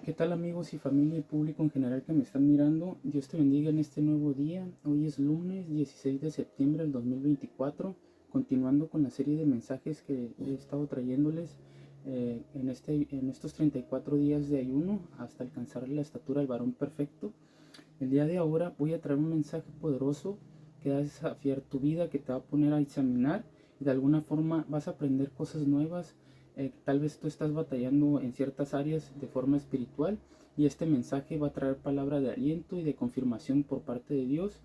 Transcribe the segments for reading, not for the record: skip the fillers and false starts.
¿Qué tal amigos y familia y público en general que me están mirando? Dios te bendiga en este nuevo día. Hoy es lunes 16 de septiembre del 2024, continuando con la serie de mensajes que he estado trayéndoles en estos 34 días de ayuno hasta alcanzar la estatura del varón perfecto. El día de ahora voy a traer un mensaje poderoso que va a desafiar tu vida, que te va a poner a examinar y de alguna forma vas a aprender cosas nuevas. Tal vez tú estás batallando en ciertas áreas de forma espiritual y este mensaje va a traer palabra de aliento y de confirmación por parte de Dios.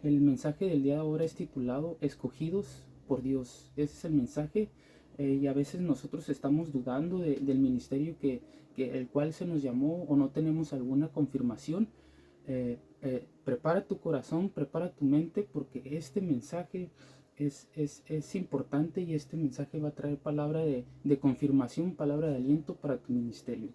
El mensaje del día de ahora es titulado Escogidos por Dios. Ese es el mensaje y a veces nosotros estamos dudando del ministerio que el cual se nos llamó o no tenemos alguna confirmación. Prepara tu corazón, prepara tu mente, porque este mensaje es importante y este mensaje va a traer palabra de confirmación, palabra de aliento para tu ministerio.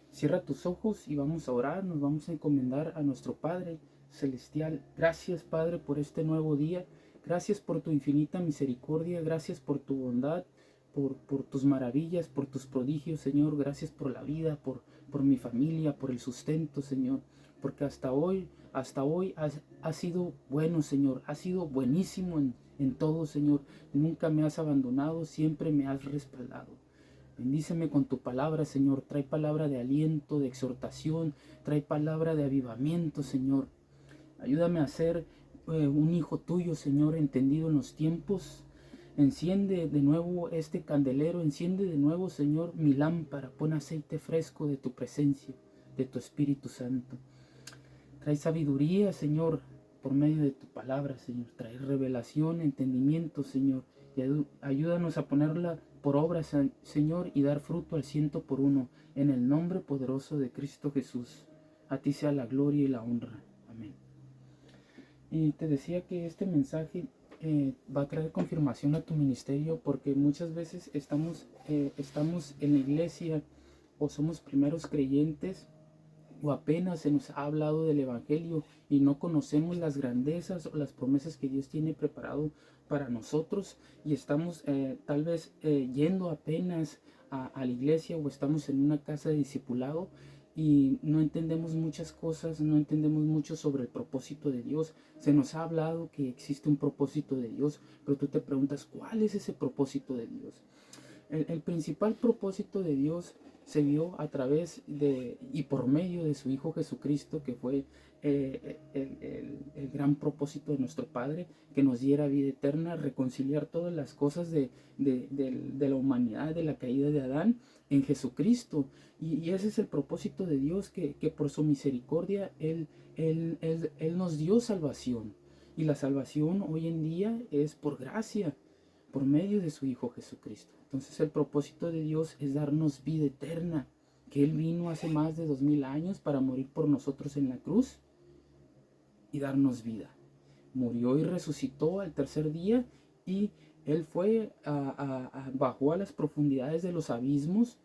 Cierra tus ojos y vamos a orar, nos vamos a encomendar a nuestro Padre Celestial. Gracias, Padre, por este nuevo día. Gracias por tu infinita misericordia, gracias por tu bondad, por tus maravillas, por tus prodigios, Señor. Gracias por la vida, por mi familia, por el sustento, Señor. Porque hasta hoy has sido bueno, Señor. Has sido buenísimo en todo, Señor. Nunca me has abandonado, siempre me has respaldado. Bendíceme con tu palabra, Señor. Trae palabra de aliento, de exhortación. Trae palabra de avivamiento, Señor. Ayúdame a ser un hijo tuyo, Señor, entendido en los tiempos. Enciende de nuevo este candelero, enciende de nuevo, Señor, mi lámpara. Pon aceite fresco de tu presencia, de tu Espíritu Santo. Trae sabiduría, Señor, por medio de tu palabra, Señor. Trae revelación, entendimiento, Señor. Y ayúdanos a ponerla por obra, Señor, y dar fruto al 100 por 1. En el nombre poderoso de Cristo Jesús. A ti sea la gloria y la honra. Amén. Y te decía que este mensaje va a traer confirmación a tu ministerio, porque muchas veces estamos en la iglesia o somos primeros creyentes o apenas se nos ha hablado del evangelio y no conocemos las grandezas o las promesas que Dios tiene preparado para nosotros, y estamos tal vez yendo apenas a la iglesia o estamos en una casa de discipulado y no entendemos muchas cosas, no entendemos mucho sobre el propósito de Dios. Se nos ha hablado que existe un propósito de Dios, pero tú te preguntas, ¿cuál es ese propósito de Dios? El principal propósito de Dios se vio a través de y por medio de su Hijo Jesucristo, que fue el gran propósito de nuestro Padre, que nos diera vida eterna, reconciliar todas las cosas de la humanidad, de la caída de Adán, en Jesucristo. Y ese es el propósito de Dios, que por su misericordia Él nos dio salvación. Y la salvación hoy en día es por gracia, por medio de su Hijo Jesucristo. Entonces el propósito de Dios es darnos vida eterna, que Él vino hace más de 2000 años para morir por nosotros en la cruz y darnos vida. Murió y resucitó al tercer día, y Él fue bajó a las profundidades de los abismos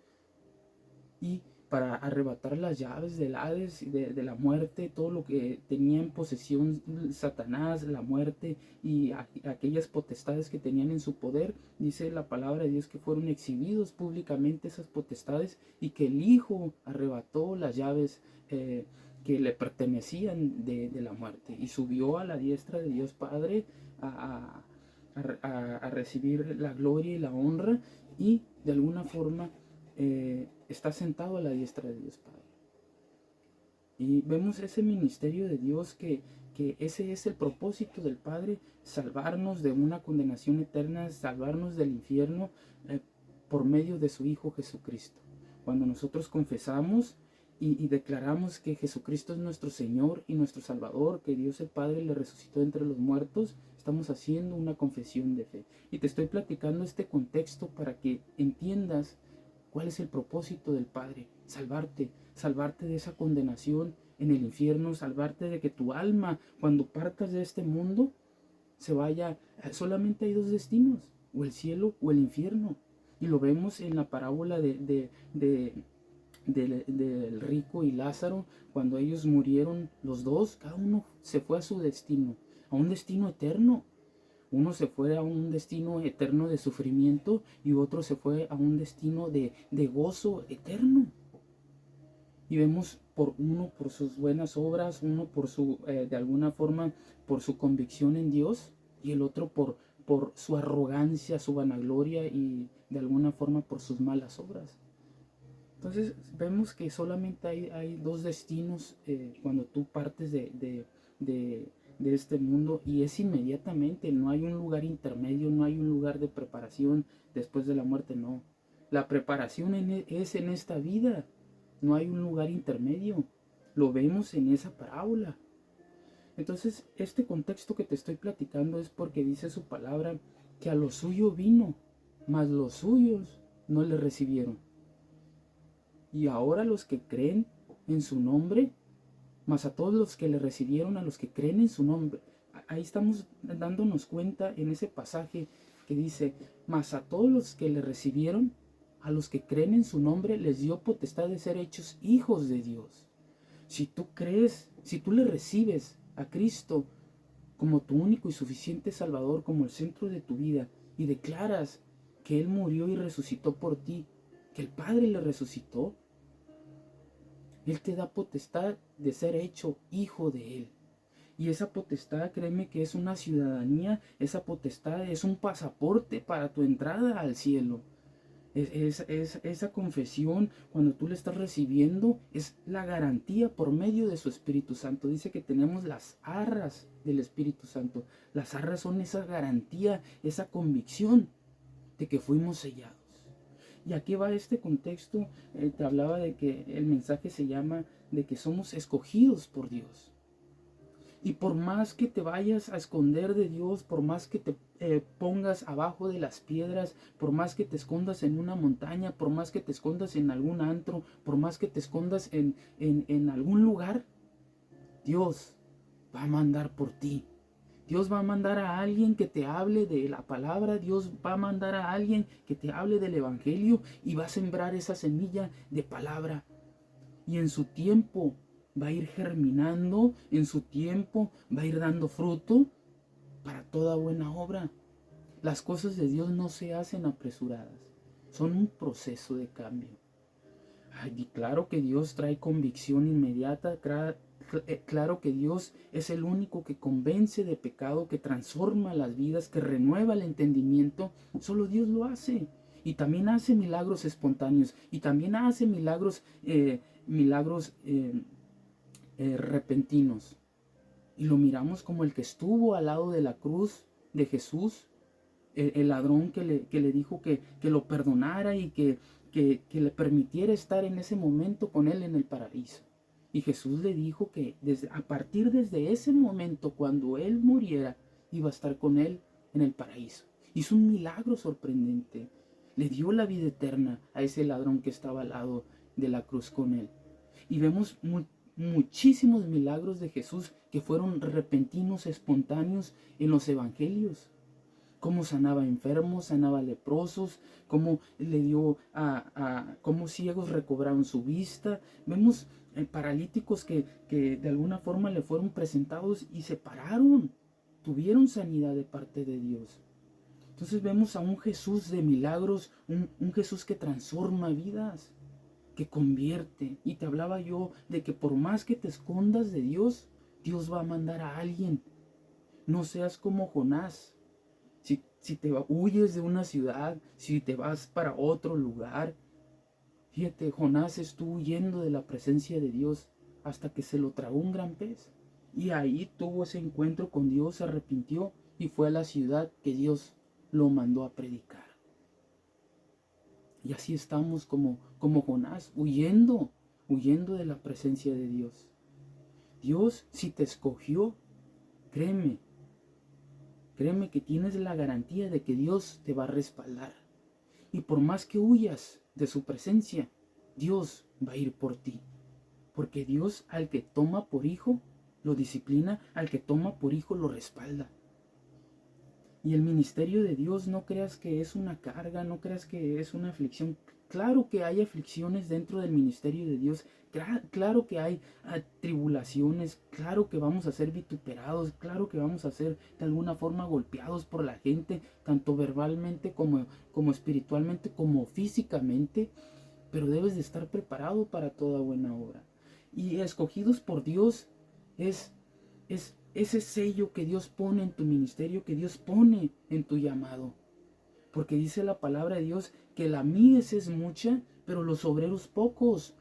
y para arrebatar las llaves del Hades, de la muerte, todo lo que tenía en posesión Satanás, la muerte y aquellas potestades que tenían en su poder. Dice la palabra de Dios que fueron exhibidos públicamente esas potestades y que el Hijo arrebató las llaves que le pertenecían de la muerte y subió a la diestra de Dios Padre a recibir la gloria y la honra, y de alguna forma está sentado a la diestra de Dios Padre. Y vemos ese ministerio de Dios, que ese es el propósito del Padre: salvarnos de una condenación eterna, salvarnos del infierno por medio de su Hijo Jesucristo. Cuando nosotros confesamos y declaramos que Jesucristo es nuestro Señor y nuestro Salvador, que Dios el Padre le resucitó entre los muertos, estamos haciendo una confesión de fe. Y te estoy platicando este contexto para que entiendas cuál es el propósito del Padre: salvarte de esa condenación en el infierno, salvarte de que tu alma, cuando partas de este mundo, se vaya. Solamente hay dos destinos: o el cielo o el infierno. Y lo vemos en la parábola del rico y Lázaro. Cuando ellos murieron los dos, cada uno se fue a su destino, a un destino eterno. Uno se fue a un destino eterno de sufrimiento y otro se fue a un destino de gozo eterno. Y vemos por uno por sus buenas obras, uno por su, de alguna forma, por su convicción en Dios, y el otro por su arrogancia, su vanagloria y de alguna forma por sus malas obras. Entonces vemos que solamente hay dos destinos cuando tú partes de este mundo, y es inmediatamente. No hay un lugar intermedio, no hay un lugar de preparación después de la muerte, no. La preparación es en esta vida, no hay un lugar intermedio. Lo vemos en esa parábola. Entonces este contexto que te estoy platicando es porque dice su palabra que a lo suyo vino, mas los suyos no le recibieron. Y ahora los que creen en su nombre, más a todos los que le recibieron, a los que creen en su nombre. Ahí estamos dándonos cuenta en ese pasaje que dice, más a todos los que le recibieron, a los que creen en su nombre, les dio potestad de ser hechos hijos de Dios. Si tú crees, si tú le recibes a Cristo como tu único y suficiente Salvador, como el centro de tu vida, y declaras que Él murió y resucitó por ti, que el Padre le resucitó, Él te da potestad de ser hecho hijo de Él. Y esa potestad, créeme que es una ciudadanía, esa potestad es un pasaporte para tu entrada al cielo. Esa confesión, cuando tú le estás recibiendo, es la garantía por medio de su Espíritu Santo. Dice que tenemos las arras del Espíritu Santo. Las arras son esa garantía, esa convicción de que fuimos sellados. Y aquí va este contexto, te hablaba de que el mensaje se llama de que somos escogidos por Dios. Y por más que te vayas a esconder de Dios, por más que te pongas abajo de las piedras, por más que te escondas en una montaña, por más que te escondas en algún antro, por más que te escondas en algún lugar, Dios va a mandar por ti. Dios va a mandar a alguien que te hable de la palabra. Dios va a mandar a alguien que te hable del evangelio y va a sembrar esa semilla de palabra. Y en su tiempo va a ir germinando, en su tiempo va a ir dando fruto para toda buena obra. Las cosas de Dios no se hacen apresuradas, son un proceso de cambio. Y claro que Dios trae convicción inmediata, claro que Dios es el único que convence de pecado, que transforma las vidas, que renueva el entendimiento. Solo Dios lo hace. Y también hace milagros espontáneos, y también hace milagros repentinos. Y lo miramos como el que estuvo al lado de la cruz de Jesús, el ladrón que le dijo que lo perdonara y que le permitiera estar en ese momento con él en el paraíso. Y Jesús le dijo que a partir desde ese momento, cuando él muriera, iba a estar con él en el paraíso. Hizo un milagro sorprendente. Le dio la vida eterna a ese ladrón que estaba al lado de la cruz con él. Y vemos muchísimos milagros de Jesús que fueron repentinos, espontáneos en los evangelios. Cómo sanaba enfermos, sanaba leprosos, cómo le dio cómo ciegos recobraron su vista. Vemos paralíticos que de alguna forma le fueron presentados y se pararon, tuvieron sanidad de parte de Dios. Entonces vemos a un Jesús de milagros, un Jesús que transforma vidas, que convierte. Y te hablaba yo de que por más que te escondas de Dios, Dios va a mandar a alguien. No seas como Jonás. Si te huyes de una ciudad, si te vas para otro lugar. Fíjate, Jonás estuvo huyendo de la presencia de Dios hasta que se lo tragó un gran pez. Y ahí tuvo ese encuentro con Dios, se arrepintió y fue a la ciudad que Dios lo mandó a predicar. Y así estamos como Jonás, huyendo de la presencia de Dios. Dios, si te escogió, créeme que tienes la garantía de que Dios te va a respaldar. Y por más que huyas de su presencia, Dios va a ir por ti. Porque Dios al que toma por hijo, lo disciplina, al que toma por hijo, lo respalda. Y el ministerio de Dios, no creas que es una carga, no creas que es una aflicción. Claro que hay aflicciones dentro del ministerio de Dios, claro que hay tribulaciones, claro que vamos a ser vituperados, claro que vamos a ser de alguna forma golpeados por la gente, tanto verbalmente como espiritualmente, como físicamente. pero debes de estar preparado para toda buena obra. Y escogidos por Dios es ese sello que Dios pone en tu ministerio, que Dios pone en tu llamado. Porque dice la palabra de Dios que la mies es mucha, pero los obreros pocos.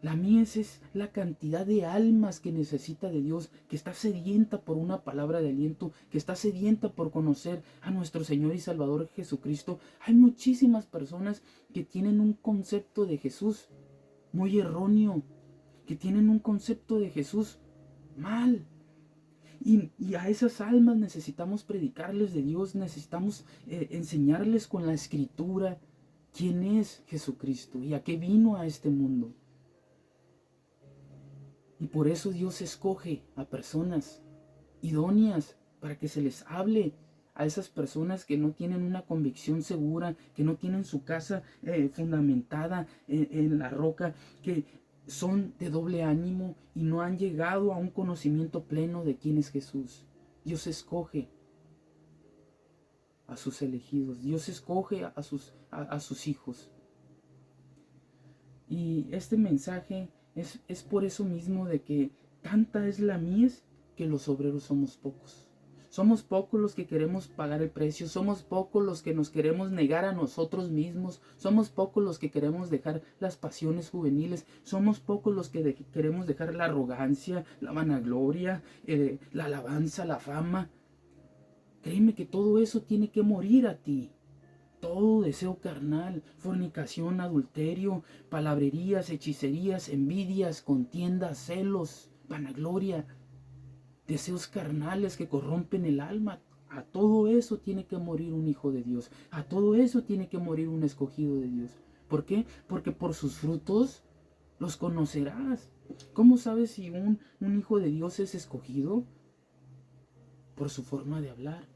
La mies es la cantidad de almas que necesita de Dios, que está sedienta por una palabra de aliento, que está sedienta por conocer a nuestro Señor y Salvador Jesucristo. Hay muchísimas personas que tienen un concepto de Jesús muy erróneo, que tienen un concepto de Jesús mal. Y a esas almas necesitamos predicarles de Dios, necesitamos enseñarles con la Escritura quién es Jesucristo y a qué vino a este mundo. Y por eso Dios escoge a personas idóneas para que se les hable a esas personas que no tienen una convicción segura, que no tienen su casa fundamentada en la roca, que son de doble ánimo y no han llegado a un conocimiento pleno de quién es Jesús. Dios escoge a sus elegidos, Dios escoge a sus hijos. Y este mensaje es por eso mismo de que tanta es la mies que los obreros somos pocos. Somos pocos los que queremos pagar el precio, somos pocos los que nos queremos negar a nosotros mismos, somos pocos los que queremos dejar las pasiones juveniles, somos pocos los que queremos dejar la arrogancia, la vanagloria, la alabanza, la fama. Créeme que todo eso tiene que morir a ti. Todo deseo carnal, fornicación, adulterio, palabrerías, hechicerías, envidias, contiendas, celos, vanagloria, deseos carnales que corrompen el alma. A todo eso tiene que morir un hijo de Dios. A todo eso tiene que morir un escogido de Dios. ¿Por qué? Porque por sus frutos los conocerás. ¿Cómo sabes si un hijo de Dios es escogido? Por su forma de hablar,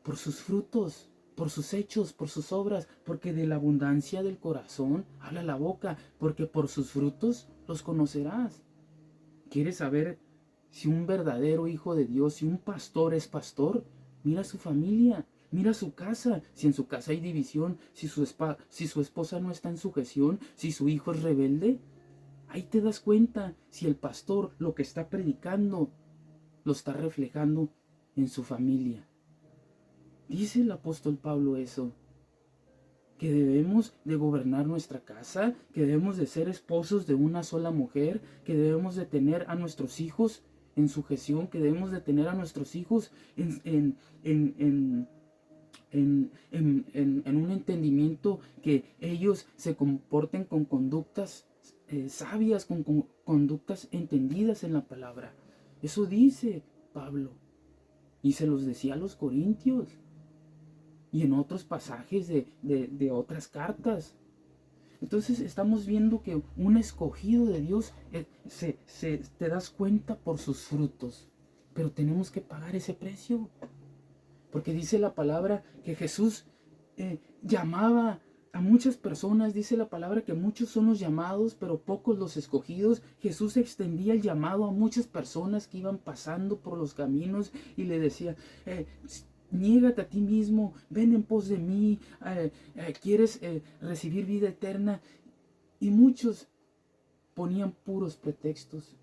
por sus frutos, por sus hechos, por sus obras, porque de la abundancia del corazón habla la boca, porque por sus frutos los conocerás. ¿Quieres saber si un verdadero hijo de Dios, si un pastor es pastor? Mira su familia, mira su casa, si en su casa hay división, si su esposa no está en sujeción, si su hijo es rebelde. Ahí te das cuenta si el pastor lo que está predicando lo está reflejando en su familia. Dice el apóstol Pablo eso, que debemos de gobernar nuestra casa, que debemos de ser esposos de una sola mujer, que debemos de tener a nuestros hijos en sujeción, que debemos de tener a nuestros hijos en un entendimiento, que ellos se comporten con conductas sabias, con conductas entendidas en la palabra. Eso dice Pablo, y se los decía a los corintios y en otros pasajes de otras cartas. Entonces estamos viendo que un escogido de Dios te das cuenta por sus frutos, pero tenemos que pagar ese precio, porque dice la palabra que Jesús llamaba a muchas personas. Dice la palabra que muchos son los llamados, pero pocos los escogidos. Jesús extendía el llamado a muchas personas que iban pasando por los caminos y le decía, niégate a ti mismo, ven en pos de mí, quieres recibir vida eterna. Y muchos ponían puros pretextos.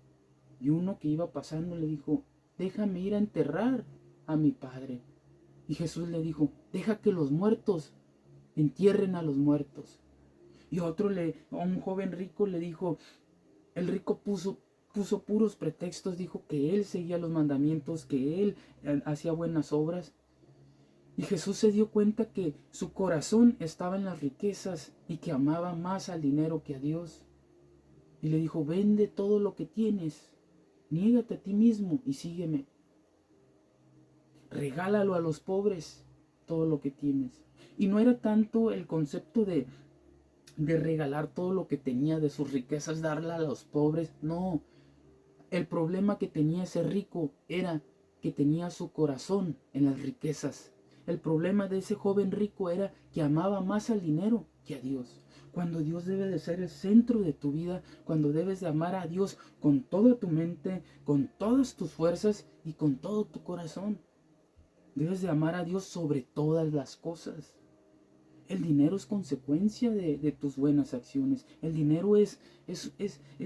Y uno que iba pasando le dijo, déjame ir a enterrar a mi padre. Y Jesús le dijo, deja que los muertos entierren a los muertos. Y a un joven rico le dijo, el rico puso puros pretextos, dijo que él seguía los mandamientos, que él hacía buenas obras. Y Jesús se dio cuenta que su corazón estaba en las riquezas y que amaba más al dinero que a Dios. Y le dijo, vende todo lo que tienes, niégate a ti mismo y sígueme. Regálalo a los pobres, todo lo que tienes. Y no era tanto el concepto de regalar todo lo que tenía de sus riquezas, darla a los pobres. No, el problema que tenía ese rico era que tenía su corazón en las riquezas. El problema de ese joven rico era que amaba más al dinero que a Dios. Cuando Dios debe de ser el centro de tu vida, cuando debes de amar a Dios con toda tu mente, con todas tus fuerzas y con todo tu corazón. Debes de amar a Dios sobre todas las cosas. El dinero es consecuencia de tus buenas acciones. El dinero es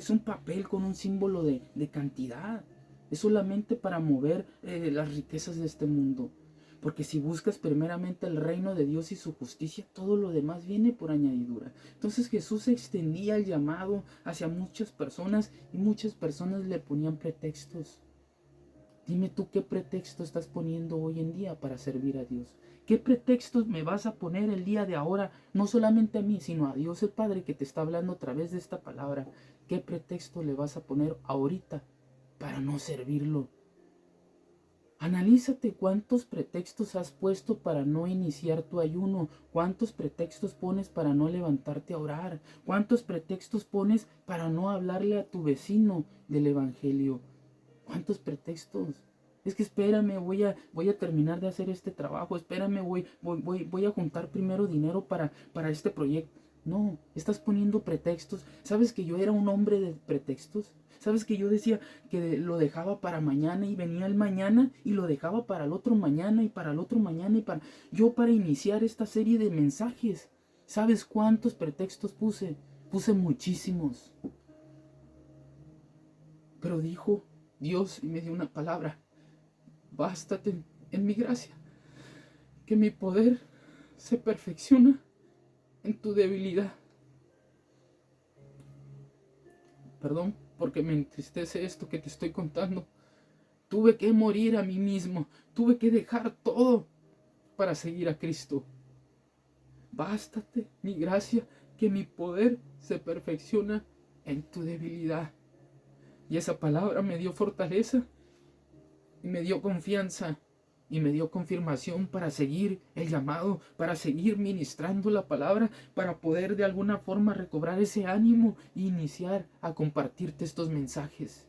un papel con un símbolo de cantidad. Es solamente para mover las riquezas de este mundo. Porque si buscas primeramente el reino de Dios y su justicia, todo lo demás viene por añadidura. Entonces Jesús extendía el llamado hacia muchas personas y muchas personas le ponían pretextos. Dime tú qué pretexto estás poniendo hoy en día para servir a Dios. ¿Qué pretextos me vas a poner el día de ahora? No solamente a mí, sino a Dios el Padre que te está hablando a través de esta palabra. ¿Qué pretexto le vas a poner ahorita para no servirlo? Analízate cuántos pretextos has puesto para no iniciar tu ayuno, cuántos pretextos pones para no levantarte a orar, cuántos pretextos pones para no hablarle a tu vecino del evangelio. ¿Cuántos pretextos? Es que espérame, voy a terminar de hacer este trabajo, espérame, voy a juntar primero dinero para este proyecto. No, estás poniendo pretextos. ¿Sabes que yo era un hombre de pretextos? ¿Sabes que yo decía que lo dejaba para mañana y venía el mañana y lo dejaba para el otro mañana y para el otro mañana para iniciar esta serie de mensajes? ¿Sabes cuántos pretextos puse? Puse muchísimos. Pero dijo Dios y me dio una palabra: bástate en mi gracia, que mi poder se perfecciona en tu debilidad. Perdón, porque me entristece esto que te estoy contando. Tuve que morir a mí mismo, tuve que dejar todo para seguir a Cristo. Bástate mi gracia, que mi poder se perfecciona en tu debilidad. Y esa palabra me dio fortaleza y me dio confianza y me dio confirmación para seguir el llamado, para seguir ministrando la palabra, para poder de alguna forma recobrar ese ánimo e iniciar a compartirte estos mensajes.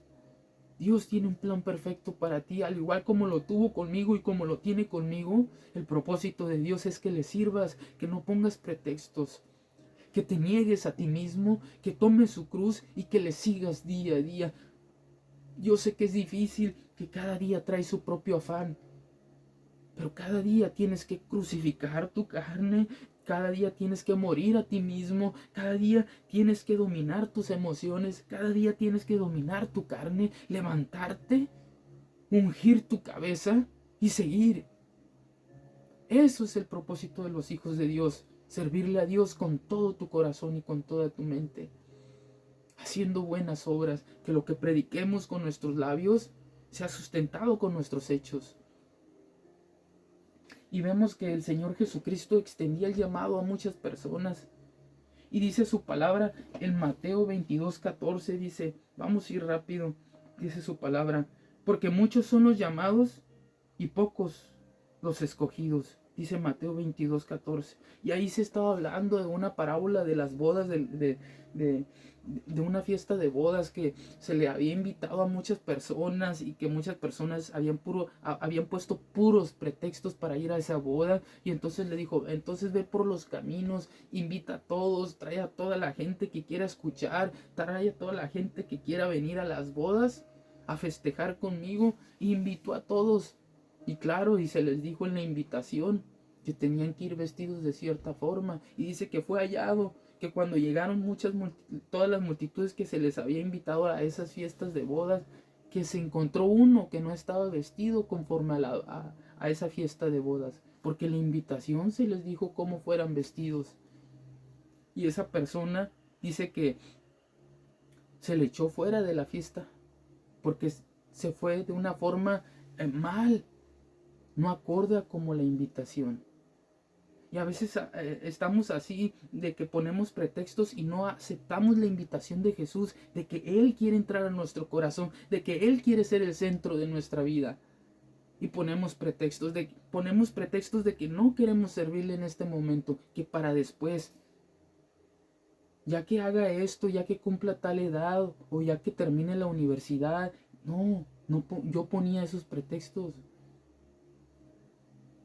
Dios tiene un plan perfecto para ti, al igual como lo tuvo conmigo y como lo tiene conmigo. El propósito de Dios es que le sirvas, que no pongas pretextos, que te niegues a ti mismo, que tomes su cruz y que le sigas día a día. Yo sé que es difícil, que cada día trae su propio afán, pero cada día tienes que crucificar tu carne, cada día tienes que morir a ti mismo, cada día tienes que dominar tus emociones, cada día tienes que dominar tu carne, levantarte, ungir tu cabeza y seguir. Eso es el propósito de los hijos de Dios, servirle a Dios con todo tu corazón y con toda tu mente, haciendo buenas obras, que lo que prediquemos con nuestros labios sea sustentado con nuestros hechos. Y vemos que el Señor Jesucristo extendía el llamado a muchas personas. Y dice su palabra en Mateo 22:14, dice, vamos a ir rápido, dice su palabra, porque muchos son los llamados y pocos los escogidos. Dice Mateo 22:14. Y ahí se estaba hablando de una parábola de las bodas, de una fiesta de bodas que se le había invitado a muchas personas y que muchas personas habían puesto puros pretextos para ir a esa boda. Y entonces le dijo, entonces ve por los caminos, invita a todos, trae a toda la gente que quiera escuchar, trae a toda la gente que quiera venir a las bodas a festejar conmigo. Y invitó a todos. Y claro, y se les dijo en la invitación que tenían que ir vestidos de cierta forma. Y dice que fue hallado que cuando llegaron todas las multitudes que se les había invitado a esas fiestas de bodas, que se encontró uno que no estaba vestido conforme a esa fiesta de bodas, porque la invitación se les dijo cómo fueran vestidos. Y esa persona dice que se le echó fuera de la fiesta, porque se fue de una forma mal, no acorde a como la invitación. Y a veces estamos así, de que ponemos pretextos y no aceptamos la invitación de Jesús, de que Él quiere entrar a nuestro corazón, de que Él quiere ser el centro de nuestra vida. Y ponemos pretextos de que no queremos servirle en este momento, que para después, ya que haga esto, ya que cumpla tal edad o ya que termine la universidad. No, yo ponía esos pretextos.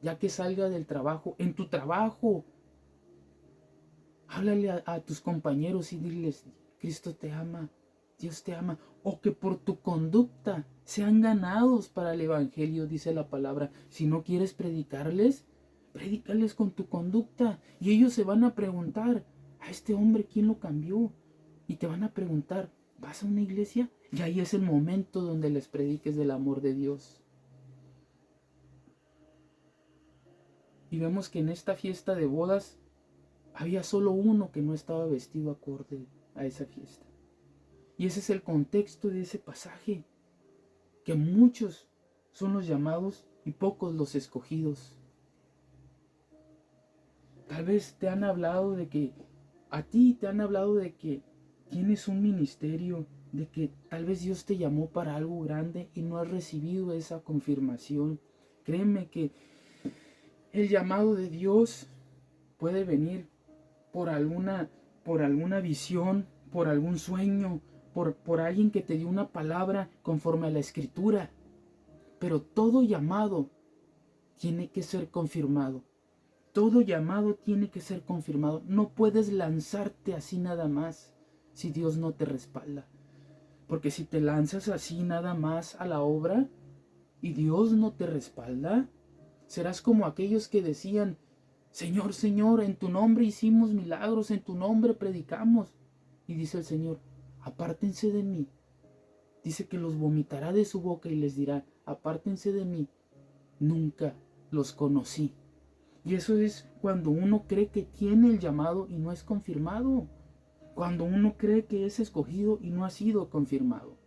Ya que salga del trabajo, en tu trabajo, háblale a tus compañeros y diles, Cristo te ama, Dios te ama, o que por tu conducta sean ganados para el evangelio, dice la palabra. Si no quieres predicarles, Prédicales con tu conducta. Y ellos se van a preguntar, a este hombre, ¿quién lo cambió? Y te van a preguntar, ¿vas a una iglesia? Y ahí es el momento donde les prediques del amor de Dios. Y vemos que en esta fiesta de bodas había solo uno que no estaba vestido acorde a esa fiesta. Y ese es el contexto de ese pasaje, que muchos son los llamados y pocos los escogidos. Tal vez te han hablado de que, a ti te han hablado de que tienes un ministerio, de que tal vez Dios te llamó para algo grande y no has recibido esa confirmación. Créeme que el llamado de Dios puede venir por alguna visión, por algún sueño, por alguien que te dio una palabra conforme a la Escritura. Pero todo llamado tiene que ser confirmado. Todo llamado tiene que ser confirmado. No puedes lanzarte así nada más si Dios no te respalda. Porque si te lanzas así nada más a la obra y Dios no te respalda, serás como aquellos que decían, Señor, Señor, en tu nombre hicimos milagros, en tu nombre predicamos. Y dice el Señor, apártense de mí. Dice que los vomitará de su boca y les dirá, apártense de mí, nunca los conocí. Y eso es cuando uno cree que tiene el llamado y no es confirmado. Cuando uno cree que es escogido y no ha sido confirmado.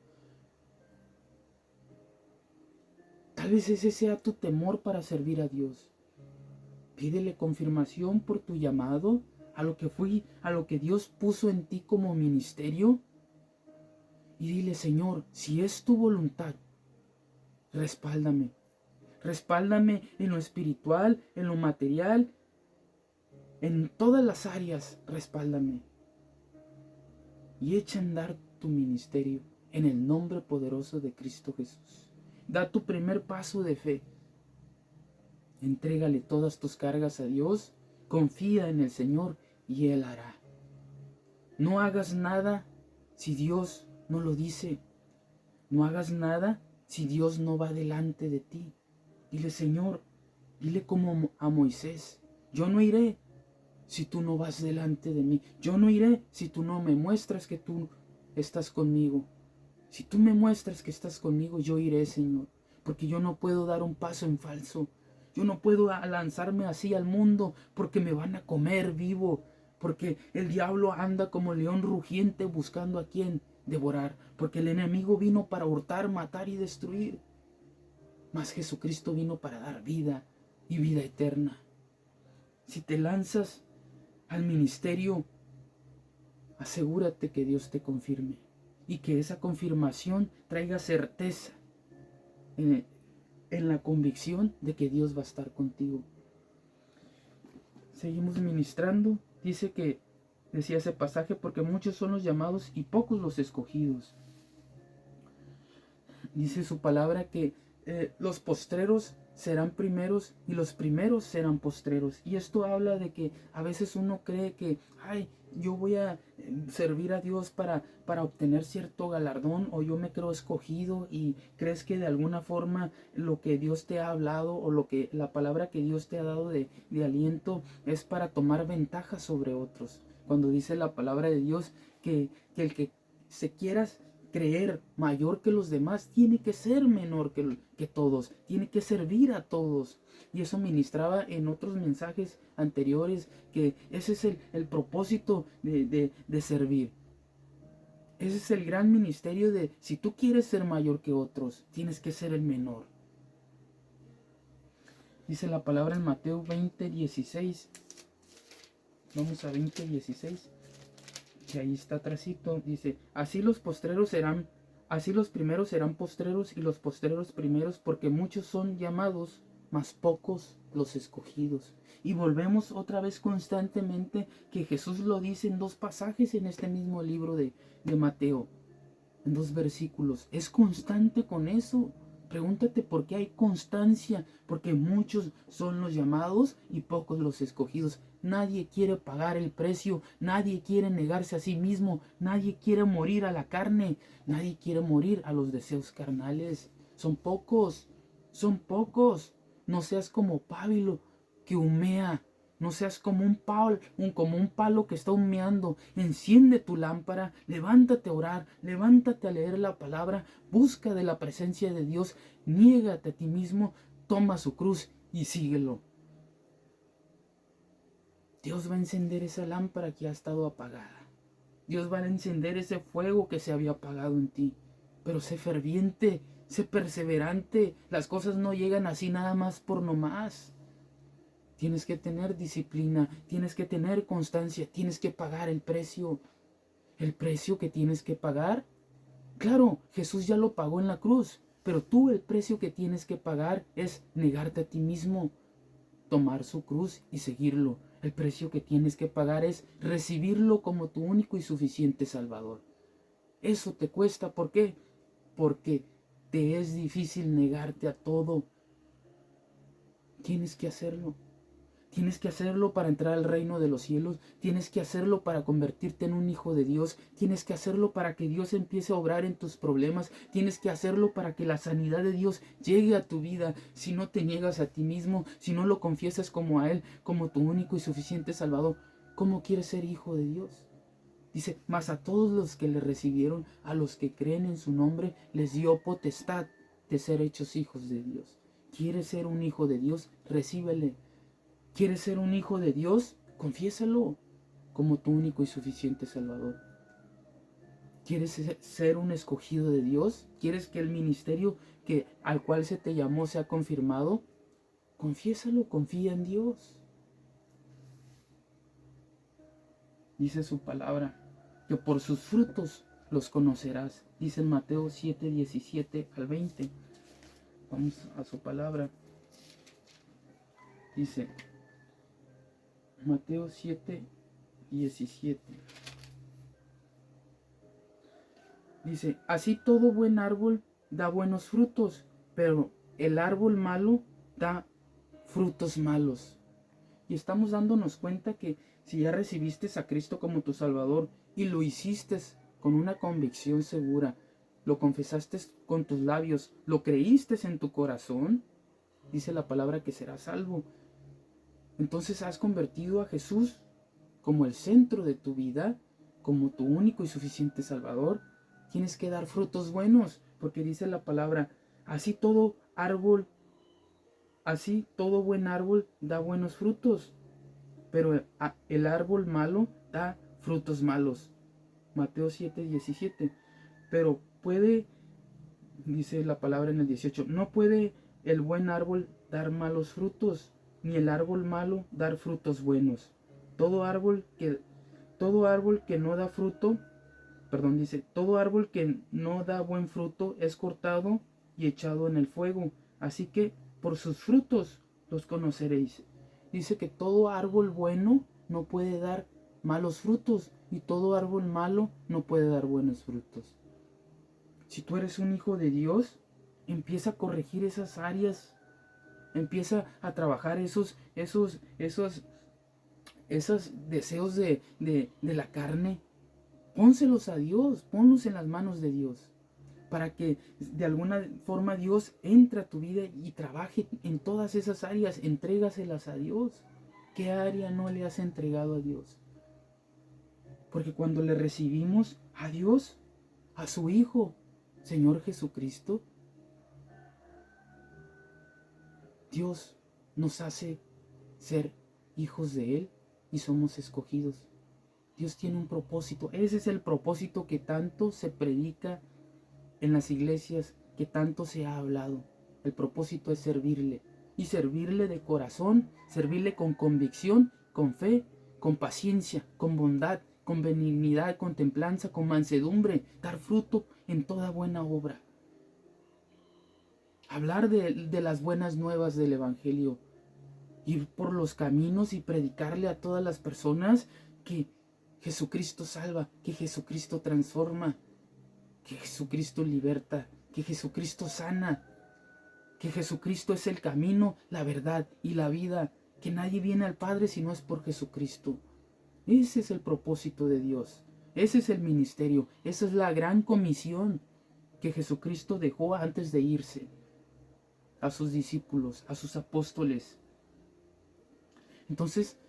Tal vez ese sea tu temor para servir a Dios. Pídele confirmación por tu llamado, a lo que Dios puso en ti como ministerio. Y dile, Señor, si es tu voluntad, respáldame. Respáldame en lo espiritual, en lo material, en todas las áreas, respáldame. Y echa a andar tu ministerio en el nombre poderoso de Cristo Jesús. Da tu primer paso de fe. Entrégale todas tus cargas a Dios, confía en el Señor y Él hará. No hagas nada si Dios no lo dice. No hagas nada si Dios no va delante de ti. Dile, Señor, dile como a Moisés, yo no iré si tú no vas delante de mí. Yo no iré si tú no me muestras que tú estás conmigo. Si tú me muestras que estás conmigo, yo iré, Señor. Porque yo no puedo dar un paso en falso. Yo no puedo lanzarme así al mundo porque me van a comer vivo. Porque el diablo anda como león rugiente buscando a quien devorar. Porque el enemigo vino para hurtar, matar y destruir. Mas Jesucristo vino para dar vida y vida eterna. Si te lanzas al ministerio, asegúrate que Dios te confirme y que esa confirmación traiga certeza en la convicción de que Dios va a estar contigo. Seguimos ministrando. Decía ese pasaje, porque muchos son los llamados y pocos los escogidos. Dice su palabra que los postreros serán primeros y los primeros serán postreros. Y esto habla de que a veces uno cree que, yo voy a servir a Dios para obtener cierto galardón, o yo me creo escogido, y crees que de alguna forma lo que Dios te ha hablado o la palabra que Dios te ha dado de aliento es para tomar ventaja sobre otros. Cuando dice la palabra de Dios que el que se quiera creer mayor que los demás tiene que ser menor que todos, tiene que servir a todos. Y eso ministraba en otros mensajes anteriores, que ese es el propósito de servir. Ese es el gran ministerio de, si tú quieres ser mayor que otros, tienes que ser el menor. Dice la palabra en Mateo 20:16. Vamos a 20:16. Que ahí está atrásito, dice, así los primeros serán postreros y los postreros primeros, porque muchos son llamados, mas pocos los escogidos. Y volvemos otra vez constantemente que Jesús lo dice en 2 pasajes en este mismo libro de Mateo, en 2 versículos. Es constante con eso. Pregúntate por qué hay constancia, porque muchos son los llamados y pocos los escogidos. Nadie quiere pagar el precio, nadie quiere negarse a sí mismo, nadie quiere morir a la carne, nadie quiere morir a los deseos carnales. Son pocos, son pocos. No seas como Pablo. que humea. No seas como como un palo que está humeando. Enciende tu lámpara, levántate a orar, levántate a leer la palabra, busca de la presencia de Dios, niégate a ti mismo, toma su cruz y síguelo. Dios va a encender esa lámpara que ha estado apagada. Dios va a encender ese fuego que se había apagado en ti. Pero sé ferviente, sé perseverante. Las cosas no llegan así nada más por nomás. Tienes que tener disciplina, tienes que tener constancia, tienes que pagar el precio. El precio que tienes que pagar. Claro, Jesús ya lo pagó en la cruz, pero tú el precio que tienes que pagar es negarte a ti mismo, tomar su cruz y seguirlo. El precio que tienes que pagar es recibirlo como tu único y suficiente Salvador. Eso te cuesta, ¿por qué? Porque te es difícil negarte a todo. Tienes que hacerlo. Tienes que hacerlo para entrar al reino de los cielos. Tienes que hacerlo para convertirte en un hijo de Dios. Tienes que hacerlo para que Dios empiece a obrar en tus problemas. Tienes que hacerlo para que la sanidad de Dios llegue a tu vida. Si no te niegas a ti mismo, si no lo confiesas como a Él, como tu único y suficiente Salvador, ¿cómo quieres ser hijo de Dios? Dice, mas a todos los que le recibieron, a los que creen en su nombre, les dio potestad de ser hechos hijos de Dios. ¿Quieres ser un hijo de Dios? Recíbele. ¿Quieres ser un hijo de Dios? Confiésalo como tu único y suficiente Salvador. ¿Quieres ser un escogido de Dios? ¿Quieres que el ministerio al cual se te llamó sea confirmado? Confiésalo, confía en Dios. Dice su palabra, que por sus frutos los conocerás. Dice en Mateo 7, 17 al 20. Vamos a su palabra. Dice Mateo 7, 17. Dice, así todo buen árbol da buenos frutos, pero el árbol malo da frutos malos. Y estamos dándonos cuenta que si ya recibiste a Cristo como tu Salvador y lo hiciste con una convicción segura, lo confesaste con tus labios, lo creíste en tu corazón, dice la palabra que serás salvo. Entonces has convertido a Jesús como el centro de tu vida, como tu único y suficiente Salvador. Tienes que dar frutos buenos, porque dice la palabra, así todo buen árbol da buenos frutos, pero el árbol malo da frutos malos. Mateo 7, 17. Pero dice la palabra en el 18, no puede el buen árbol dar malos frutos, ni el árbol malo dar frutos buenos. Todo árbol que no da fruto, dice, todo árbol que no da buen fruto es cortado y echado en el fuego. Así que por sus frutos los conoceréis. Dice que todo árbol bueno no puede dar malos frutos y todo árbol malo no puede dar buenos frutos. Si tú eres un hijo de Dios, empieza a corregir esas áreas, empieza a trabajar esos deseos de la carne. Pónselos a Dios, ponlos en las manos de Dios, para que de alguna forma Dios entre a tu vida y trabaje en todas esas áreas. Entrégaselas a Dios. ¿Qué área no le has entregado a Dios? Porque cuando le recibimos a Dios, a su Hijo, Señor Jesucristo, Dios nos hace ser hijos de Él y somos escogidos. Dios tiene un propósito. Ese es el propósito que tanto se predica en las iglesias, que tanto se ha hablado. El propósito es servirle. Y servirle de corazón, servirle con convicción, con fe, con paciencia, con bondad, con benignidad, con templanza, con mansedumbre, dar fruto en toda buena obra. Hablar de las buenas nuevas del Evangelio. Ir por los caminos y predicarle a todas las personas que Jesucristo salva, que Jesucristo transforma, que Jesucristo liberta, que Jesucristo sana, que Jesucristo es el camino, la verdad y la vida, que nadie viene al Padre si no es por Jesucristo. Ese es el propósito de Dios, ese es el ministerio, esa es la gran comisión que Jesucristo dejó antes de irse a sus discípulos, a sus apóstoles. Entonces,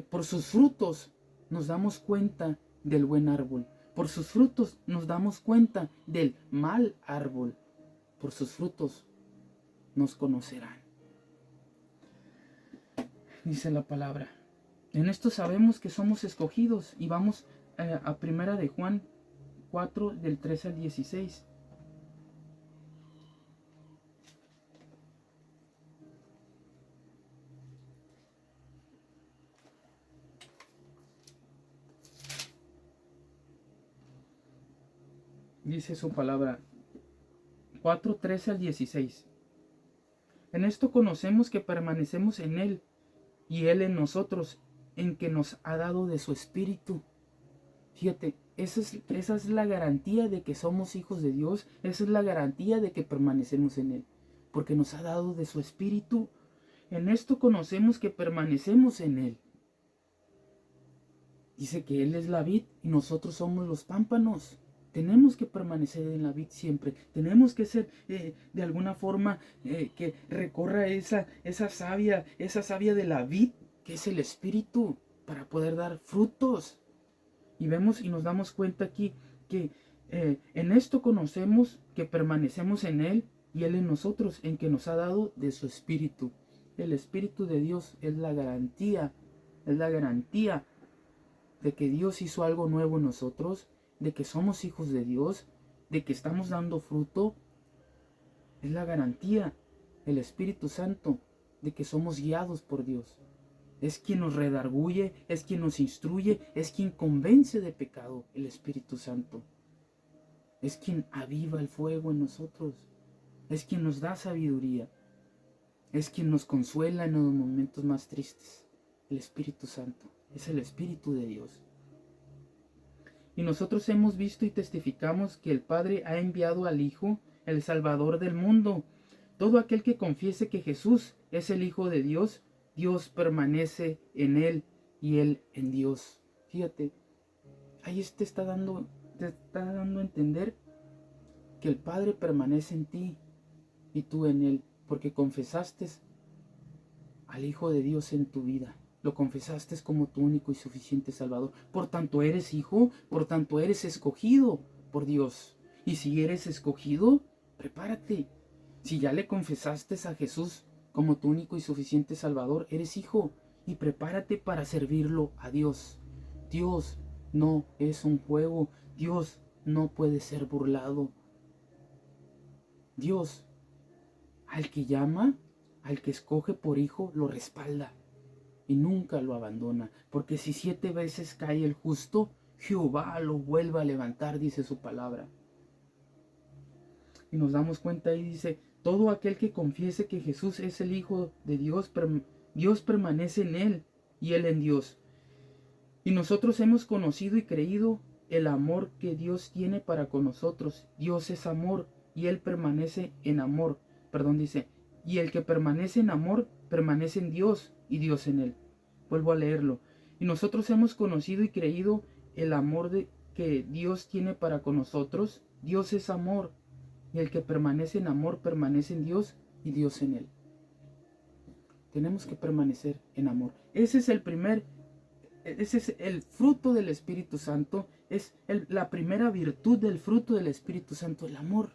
por sus frutos nos damos cuenta del buen árbol. Por sus frutos nos damos cuenta del mal árbol. Por sus frutos nos conocerán. Dice la palabra. En esto sabemos que somos escogidos. Y vamos a primera de Juan 4, del 13 al 16. Dice su palabra, 4, 13 al 16. En esto conocemos que permanecemos en Él y Él en nosotros, en que nos ha dado de su Espíritu. Fíjate, esa es la garantía de que somos hijos de Dios. Esa es la garantía de que permanecemos en Él, porque nos ha dado de su Espíritu. En esto conocemos que permanecemos en Él. Dice que Él es la vid y nosotros somos los pámpanos. Tenemos que permanecer en la vid siempre. Tenemos que ser de alguna forma que recorra esa savia de la vid, que es el Espíritu, para poder dar frutos. Y vemos y nos damos cuenta aquí que en esto conocemos que permanecemos en Él y Él en nosotros, en que nos ha dado de su Espíritu. El Espíritu de Dios es la garantía de que Dios hizo algo nuevo en nosotros, de que somos hijos de Dios, de que estamos dando fruto. Es la garantía, el Espíritu Santo, de que somos guiados por Dios. Es quien nos redarguye, es quien nos instruye, es quien convence de pecado, el Espíritu Santo. Es quien aviva el fuego en nosotros, es quien nos da sabiduría, es quien nos consuela en los momentos más tristes. El Espíritu Santo es el Espíritu de Dios. Y nosotros hemos visto y testificamos que el Padre ha enviado al Hijo, el Salvador del mundo. Todo aquel que confiese que Jesús es el Hijo de Dios, Dios permanece en Él y Él en Dios. Fíjate, ahí te está dando a entender que el Padre permanece en ti y tú en Él, porque confesaste al Hijo de Dios en tu vida. Lo confesaste como tu único y suficiente Salvador. Por tanto eres hijo, por tanto eres escogido por Dios. Y si eres escogido, prepárate. Si ya le confesaste a Jesús como tu único y suficiente Salvador, eres hijo. Y prepárate para servirlo a Dios. Dios no es un juego. Dios no puede ser burlado. Dios, al que llama, al que escoge por hijo, lo respalda. Y nunca lo abandona, porque si 7 veces cae el justo, Jehová lo vuelve a levantar, dice su palabra. Y nos damos cuenta y dice, todo aquel que confiese que Jesús es el Hijo de Dios, Dios permanece en él y él en Dios. Y nosotros hemos conocido y creído el amor que Dios tiene para con nosotros. Dios es amor y él permanece en amor. Dice, y el que permanece en amor, permanece en Dios y Dios en él. Vuelvo a leerlo. Y nosotros hemos conocido y creído el amor que Dios tiene para con nosotros. Dios es amor. Y el que permanece en amor, permanece en Dios y Dios en él. Tenemos que permanecer en amor. Ese es el fruto del Espíritu Santo. Es la primera virtud del fruto del Espíritu Santo, el amor.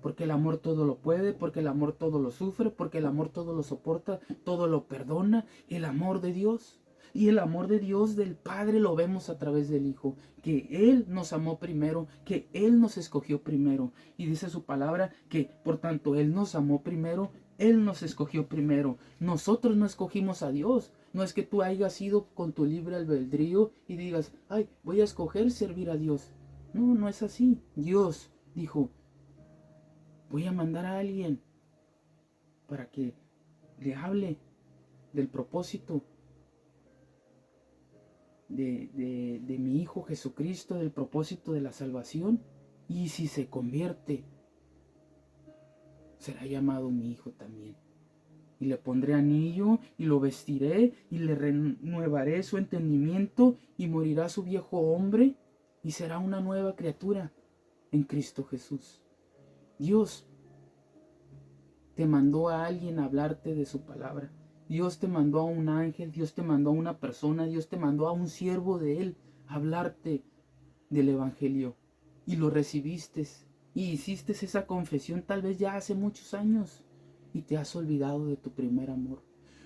Porque el amor todo lo puede, porque el amor todo lo sufre, porque el amor todo lo soporta, todo lo perdona. El amor de Dios. Y el amor de Dios del Padre lo vemos a través del Hijo. Que Él nos amó primero, que Él nos escogió primero. Y dice su palabra que por tanto Él nos amó primero, Él nos escogió primero. Nosotros no escogimos a Dios. No es que tú hayas ido con tu libre albedrío y digas, ay, voy a escoger servir a Dios. No, no es así. Dios dijo, voy a mandar a alguien para que le hable del propósito de mi Hijo Jesucristo, del propósito de la salvación. Y si se convierte, será llamado mi hijo también. Y le pondré anillo y lo vestiré y le renuevaré su entendimiento y morirá su viejo hombre y será una nueva criatura en Cristo Jesús. Dios te mandó a alguien a hablarte de su palabra. Dios te mandó a un ángel, Dios te mandó a una persona, Dios te mandó a un siervo de Él a hablarte del Evangelio. Y lo recibiste y hiciste esa confesión tal vez ya hace muchos años y te has olvidado de tu primer amor.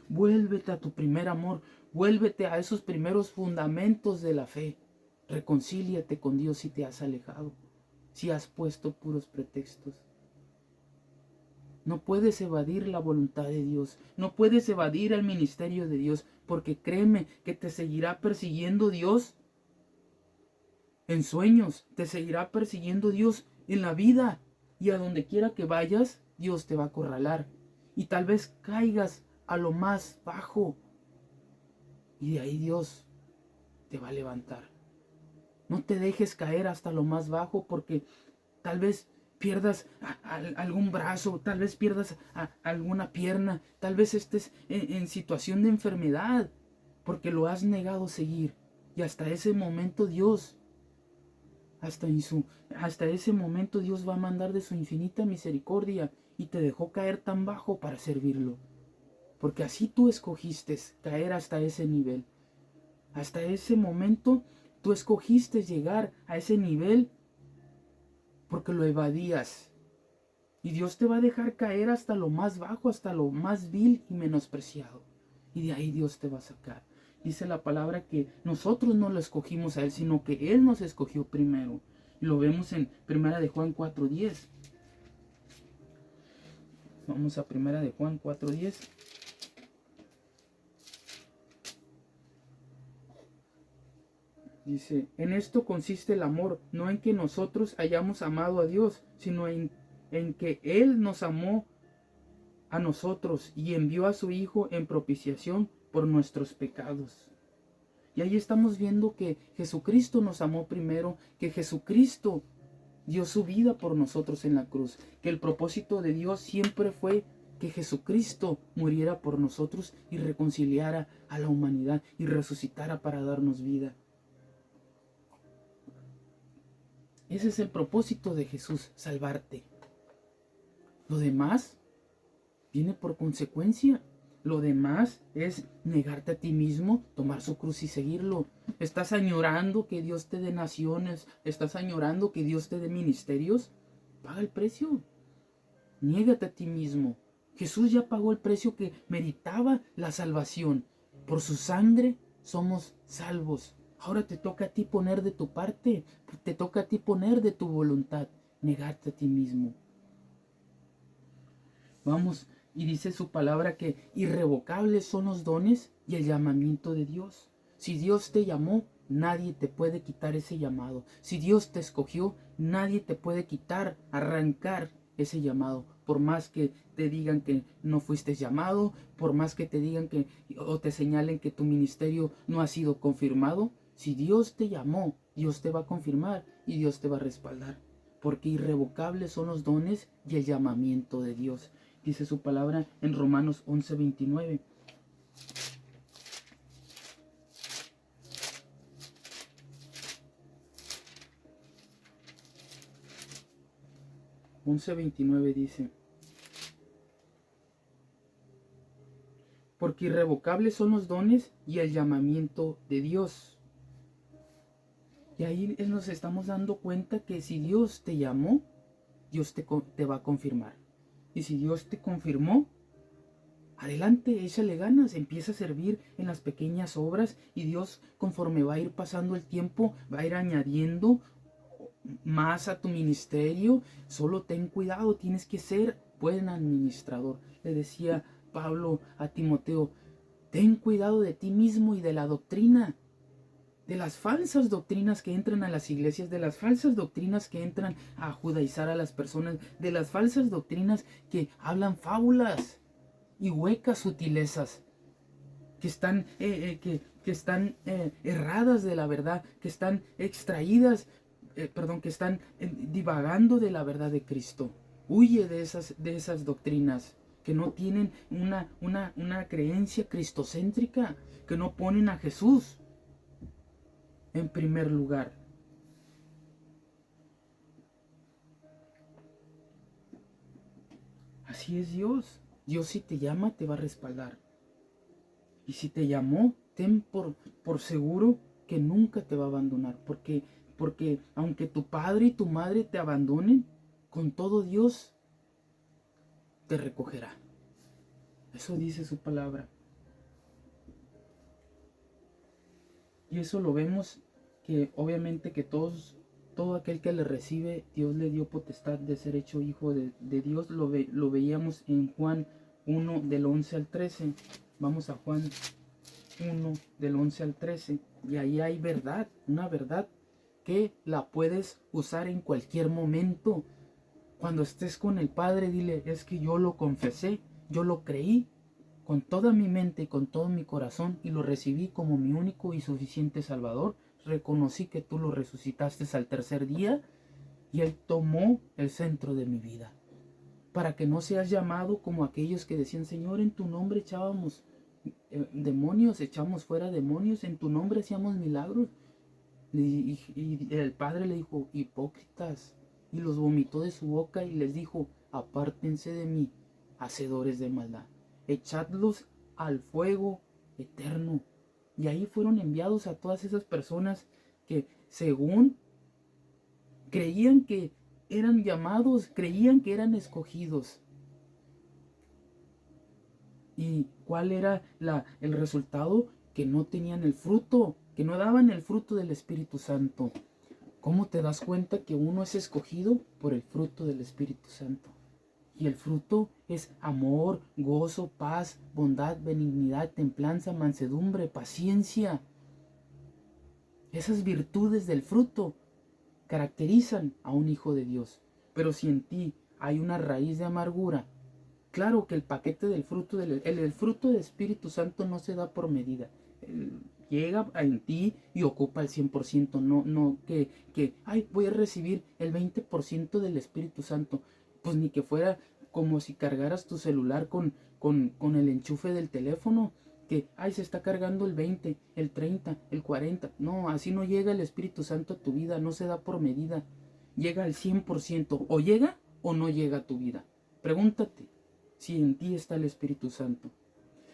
Vuélvete a tu primer amor, vuélvete a esos primeros fundamentos de la fe. Reconcíliate con Dios si te has alejado, si has puesto puros pretextos. No puedes evadir la voluntad de Dios, no puedes evadir el ministerio de Dios, porque créeme que te seguirá persiguiendo Dios en sueños, te seguirá persiguiendo Dios en la vida, y a donde quiera que vayas, Dios te va a acorralar, y tal vez caigas a lo más bajo, y de ahí Dios te va a levantar. No te dejes caer hasta lo más bajo, porque tal vez pierdas algún brazo, tal vez pierdas alguna pierna, tal vez estés en situación de enfermedad, porque lo has negado seguir. Y hasta ese momento Dios, hasta ese momento Dios va a mandar de su infinita misericordia y te dejó caer tan bajo para servirlo. Porque así tú escogiste caer hasta ese nivel. Hasta ese momento tú escogiste llegar a ese nivel porque lo evadías. Y Dios te va a dejar caer hasta lo más bajo, hasta lo más vil y menospreciado. Y de ahí Dios te va a sacar. Dice la palabra que nosotros no lo escogimos a Él, sino que Él nos escogió primero. Y lo vemos en 1 de Juan 4:10. Vamos a 1 de Juan 4:10. Dice, en esto consiste el amor, no en que nosotros hayamos amado a Dios, sino en que Él nos amó a nosotros y envió a su Hijo en propiciación por nuestros pecados. Y ahí estamos viendo que Jesucristo nos amó primero, que Jesucristo dio su vida por nosotros en la cruz, que el propósito de Dios siempre fue que Jesucristo muriera por nosotros y reconciliara a la humanidad y resucitara para darnos vida. Ese es el propósito de Jesús, salvarte. Lo demás viene por consecuencia. Lo demás es negarte a ti mismo, tomar su cruz y seguirlo. ¿Estás añorando que Dios te dé naciones? ¿Estás añorando que Dios te dé ministerios? Paga el precio. Niégate a ti mismo. Jesús ya pagó el precio que meritaba la salvación. Por su sangre somos salvos. Ahora te toca a ti poner de tu parte. Te toca a ti poner de tu voluntad. Negarte a ti mismo. Vamos, y dice su palabra que irrevocables son los dones y el llamamiento de Dios. Si Dios te llamó, nadie te puede quitar ese llamado. Si Dios te escogió, nadie te puede quitar, arrancar ese llamado. Por más que te digan que no fuiste llamado, por más que te digan que o te señalen que tu ministerio no ha sido confirmado, si Dios te llamó, Dios te va a confirmar y Dios te va a respaldar. Porque irrevocables son los dones y el llamamiento de Dios. Dice su palabra en Romanos 11:29. Dice, porque irrevocables son los dones y el llamamiento de Dios. Y ahí nos estamos dando cuenta que si Dios te llamó, Dios te va a confirmar. Y si Dios te confirmó, adelante, échale ganas, empieza a servir en las pequeñas obras y Dios, conforme va a ir pasando el tiempo, va a ir añadiendo más a tu ministerio. Solo ten cuidado, tienes que ser buen administrador. Le decía Pablo a Timoteo, ten cuidado de ti mismo y de la doctrina, de las falsas doctrinas que entran a las iglesias, de las falsas doctrinas que entran a judaizar a las personas, de las falsas doctrinas que hablan fábulas y huecas sutilezas, que están, erradas de la verdad, que están extraídas, que están divagando de la verdad de Cristo. Huye de esas doctrinas que no tienen una creencia cristocéntrica, que no ponen a Jesús en primer lugar. Así es Dios. Dios, si te llama, te va a respaldar. Y si te llamó, ten por seguro que nunca te va a abandonar. Porque aunque tu padre y tu madre te abandonen, con todo Dios te recogerá. Eso dice su palabra. Y eso lo vemos que obviamente que todo aquel que le recibe, Dios le dio potestad de ser hecho hijo de Dios. Lo veíamos en Juan 1 del 11 al 13. Vamos a Juan 1 del 11 al 13. Y ahí hay verdad, una verdad que la puedes usar en cualquier momento. Cuando estés con el Padre, dile, es que yo lo confesé, yo lo creí con toda mi mente y con todo mi corazón y lo recibí como mi único y suficiente Salvador. Reconocí que tú lo resucitaste al tercer día y Él tomó el centro de mi vida. Para que no seas llamado como aquellos que decían, Señor, en tu nombre echábamos demonios, echamos fuera demonios, en tu nombre hacíamos milagros. Y el Padre le dijo, hipócritas, y los vomitó de su boca y les dijo, apártense de mí, hacedores de maldad, echadlos al fuego eterno. Y ahí fueron enviados a todas esas personas que según creían que eran llamados, creían que eran escogidos. ¿Y cuál era el resultado? Que no tenían el fruto, que no daban el fruto del Espíritu Santo. ¿Cómo te das cuenta que uno es escogido? Por el fruto del Espíritu Santo. Y el fruto es amor, gozo, paz, bondad, benignidad, templanza, mansedumbre, paciencia. Esas virtudes del fruto caracterizan a un hijo de Dios. Pero si en ti hay una raíz de amargura, claro que el paquete del fruto, el fruto del Espíritu Santo no se da por medida. Llega en ti y ocupa el 100%, no que voy a recibir el 20% del Espíritu Santo. Pues ni que fuera como si cargaras tu celular con el enchufe del teléfono, que se está cargando el 20, el 30, el 40. No, así no llega el Espíritu Santo a tu vida, no se da por medida. Llega al 100%, o llega o no llega a tu vida. Pregúntate si en ti está el Espíritu Santo.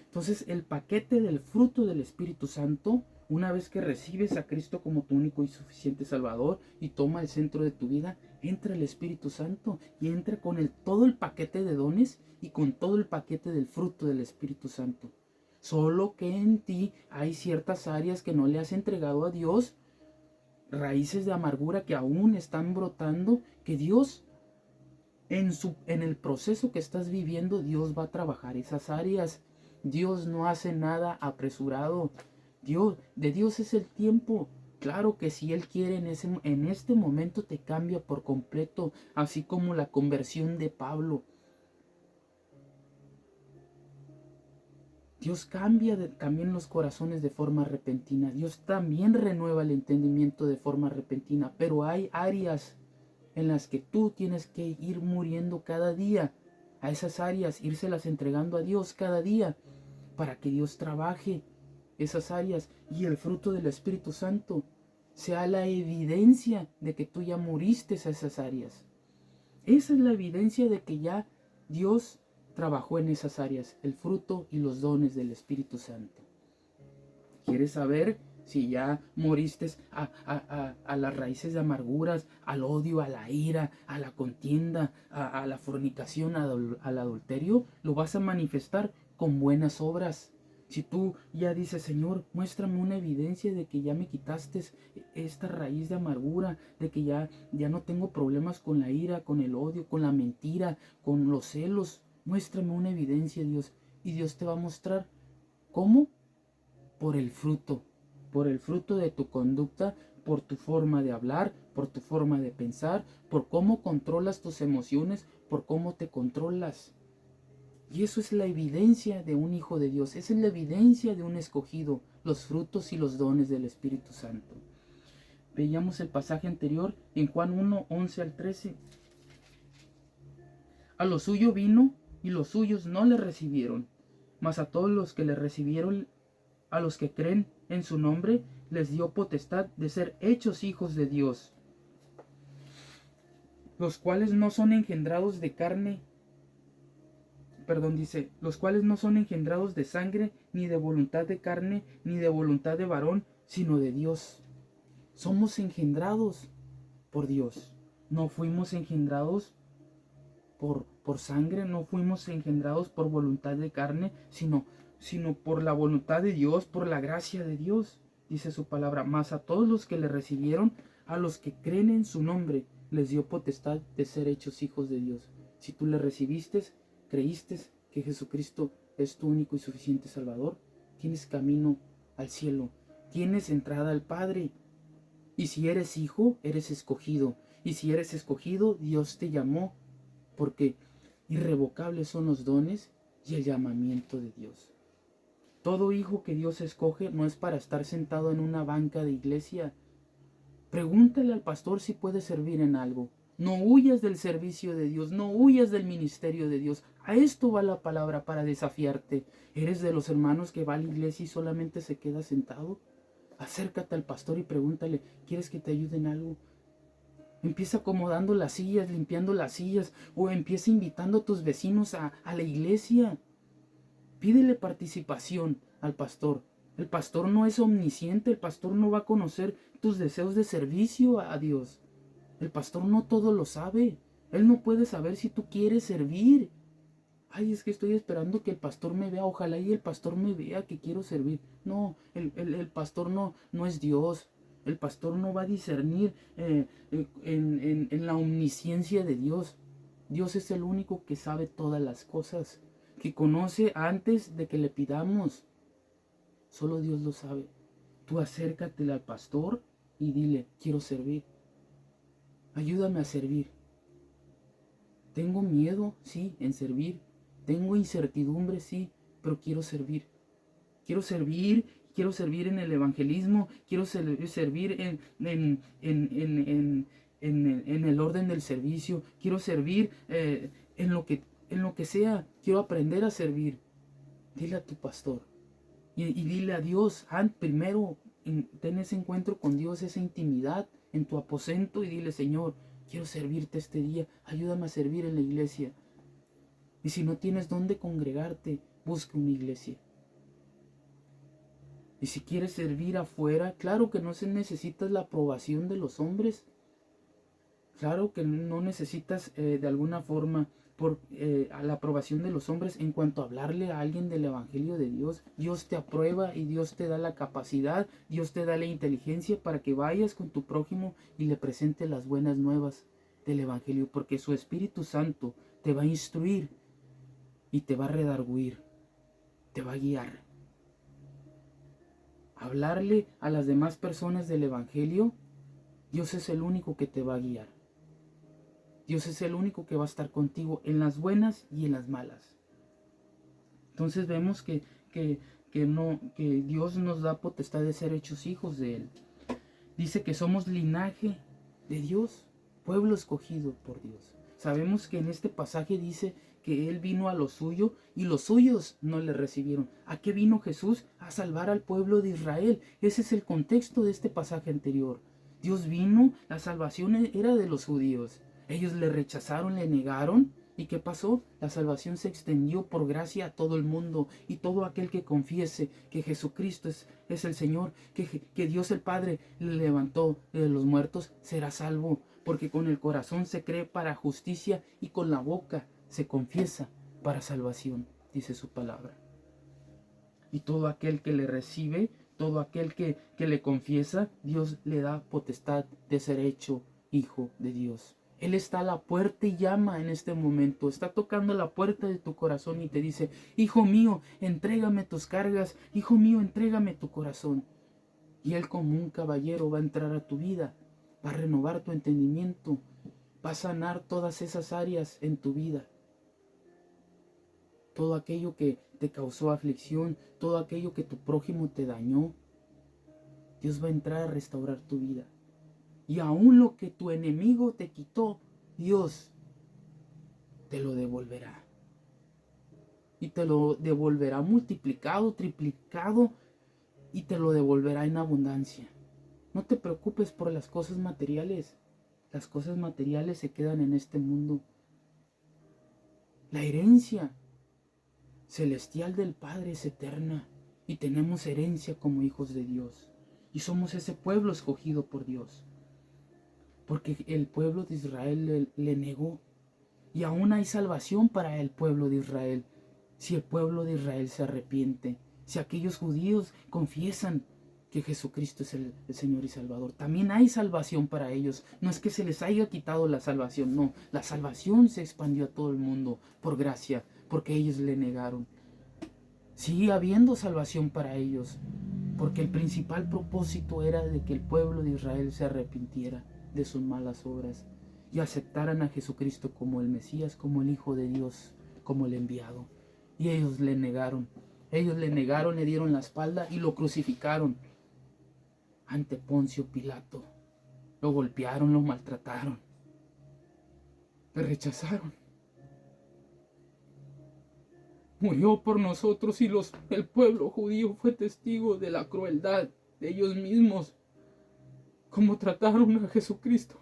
Entonces el paquete del fruto del Espíritu Santo, una vez que recibes a Cristo como tu único y suficiente Salvador y toma el centro de tu vida, entra el Espíritu Santo y entra con todo el paquete de dones y con todo el paquete del fruto del Espíritu Santo. Solo que en ti hay ciertas áreas que no le has entregado a Dios, raíces de amargura que aún están brotando, que Dios en el proceso que estás viviendo, Dios va a trabajar esas áreas. Dios no hace nada apresurado. De Dios es el tiempo. Claro que si Él quiere en este momento te cambia por completo, así como la conversión de Pablo. Dios cambia también los corazones de forma repentina. Dios también renueva el entendimiento de forma repentina. Pero hay áreas en las que tú tienes que ir muriendo cada día. A esas áreas, írselas entregando a Dios cada día, para que Dios trabaje esas áreas y el fruto del Espíritu Santo sea la evidencia de que tú ya moriste a esas áreas. Esa es la evidencia de que ya Dios trabajó en esas áreas, el fruto y los dones del Espíritu Santo. ¿Quieres saber si ya moriste a las raíces de amarguras, al odio, a la ira, a la contienda, a la fornicación, al adulterio? Lo vas a manifestar con buenas obras. Si tú ya dices, Señor, muéstrame una evidencia de que ya me quitaste esta raíz de amargura, de que ya no tengo problemas con la ira, con el odio, con la mentira, con los celos. Muéstrame una evidencia, Dios. Y Dios te va a mostrar. ¿Cómo? Por el fruto de tu conducta, por tu forma de hablar, por tu forma de pensar, por cómo controlas tus emociones, por cómo te controlas. Y eso es la evidencia de un hijo de Dios, esa es la evidencia de un escogido, los frutos y los dones del Espíritu Santo. Veíamos el pasaje anterior en Juan 1, 11 al 13. A lo suyo vino y los suyos no le recibieron, mas a todos los que le recibieron, a los que creen en su nombre, les dio potestad de ser hechos hijos de Dios, los cuales no son engendrados de carne dice, los cuales no son engendrados de sangre, ni de voluntad de carne, ni de voluntad de varón, sino de Dios. Somos engendrados por Dios. No fuimos engendrados por sangre, no fuimos engendrados por voluntad de carne, sino por la voluntad de Dios, por la gracia de Dios, dice su palabra. Mas a todos los que le recibieron, a los que creen en su nombre, les dio potestad de ser hechos hijos de Dios. Si tú le recibiste, creíste que Jesucristo es tu único y suficiente Salvador, tienes camino al cielo, tienes entrada al Padre. Y si eres hijo, eres escogido. Y si eres escogido, Dios te llamó, porque irrevocables son los dones y el llamamiento de Dios. Todo hijo que Dios escoge no es para estar sentado en una banca de iglesia. Pregúntale al pastor si puede servir en algo. No huyas del servicio de Dios, no huyas del ministerio de Dios. A esto va la palabra para desafiarte. ¿Eres de los hermanos que va a la iglesia y solamente se queda sentado? Acércate al pastor y pregúntale, ¿quieres que te ayude en algo? Empieza acomodando las sillas, limpiando las sillas, o empieza invitando a tus vecinos a la iglesia. Pídele participación al pastor. El pastor no es omnisciente, el pastor no va a conocer tus deseos de servicio a Dios. El pastor no todo lo sabe. Él no puede saber si tú quieres servir. Ay, es que estoy esperando que el pastor me vea. Ojalá y el pastor me vea que quiero servir. No, el pastor no es Dios. El pastor no va a discernir en la omnisciencia de Dios. Dios es el único que sabe todas las cosas, que conoce antes de que le pidamos. Solo Dios lo sabe. Tú acércate al pastor y dile, quiero servir. Ayúdame a servir. Tengo miedo, sí, en servir. Tengo incertidumbre, sí, pero quiero servir. Quiero servir en el evangelismo, quiero servir en el orden del servicio, quiero servir en lo que sea, quiero aprender a servir. Dile a tu pastor y dile a Dios, primero ten ese encuentro con Dios, esa intimidad en tu aposento y dile, Señor, quiero servirte este día, ayúdame a servir en la iglesia. Y si no tienes dónde congregarte, busca una iglesia. Y si quieres servir afuera, claro que no necesitas la aprobación de los hombres. Claro que no necesitas de alguna forma a la aprobación de los hombres en cuanto a hablarle a alguien del evangelio de Dios. Dios te aprueba y Dios te da la capacidad, Dios te da la inteligencia para que vayas con tu prójimo y le presentes las buenas nuevas del evangelio, porque su Espíritu Santo te va a instruir y te va a redarguir, te va a guiar. Hablarle a las demás personas del evangelio, Dios es el único que te va a guiar. Dios es el único que va a estar contigo en las buenas y en las malas. Entonces vemos que Dios nos da potestad de ser hechos hijos de Él. Dice que somos linaje de Dios, pueblo escogido por Dios. Sabemos que en este pasaje dice que Él vino a lo suyo y los suyos no le recibieron. ¿A qué vino Jesús? A salvar al pueblo de Israel. Ese es el contexto de este pasaje anterior. Dios vino, la salvación era de los judíos. Ellos le rechazaron, le negaron. ¿Y qué pasó? La salvación se extendió por gracia a todo el mundo. Y todo aquel que confiese que Jesucristo es el Señor, que Dios el Padre le levantó de los muertos, será salvo. Porque con el corazón se cree para justicia y con la boca se confiesa para salvación, dice su palabra. Y todo aquel que le recibe, todo aquel que le confiesa, Dios le da potestad de ser hecho hijo de Dios. Él está a la puerta y llama en este momento. Está tocando la puerta de tu corazón y te dice, hijo mío, entrégame tus cargas. Hijo mío, entrégame tu corazón. Y Él como un caballero va a entrar a tu vida. Va a renovar tu entendimiento. Va a sanar todas esas áreas en tu vida. Todo aquello que te causó aflicción, todo aquello que tu prójimo te dañó. Dios va a entrar a restaurar tu vida. Y aún lo que tu enemigo te quitó, Dios te lo devolverá. Y te lo devolverá multiplicado, triplicado, y te lo devolverá en abundancia. No te preocupes por las cosas materiales. Las cosas materiales se quedan en este mundo. La herencia celestial del Padre es eterna y tenemos herencia como hijos de Dios. Y somos ese pueblo escogido por Dios. Porque el pueblo de Israel le negó. Y aún hay salvación para el pueblo de Israel. Si el pueblo de Israel se arrepiente. Si aquellos judíos confiesan que Jesucristo es el Señor y Salvador. También hay salvación para ellos. No es que se les haya quitado la salvación. No, la salvación se expandió a todo el mundo por gracia. Porque ellos le negaron. Sigue habiendo salvación para ellos. Porque el principal propósito era de que el pueblo de Israel se arrepintiera de sus malas obras y aceptaran a Jesucristo como el Mesías, como el Hijo de Dios, como el enviado. Y ellos le negaron. Ellos le negaron, le dieron la espalda y lo crucificaron ante Poncio Pilato. Lo golpearon, lo maltrataron. Le rechazaron. Murió por nosotros y el pueblo judío fue testigo de la crueldad de ellos mismos. Cómo trataron a Jesucristo.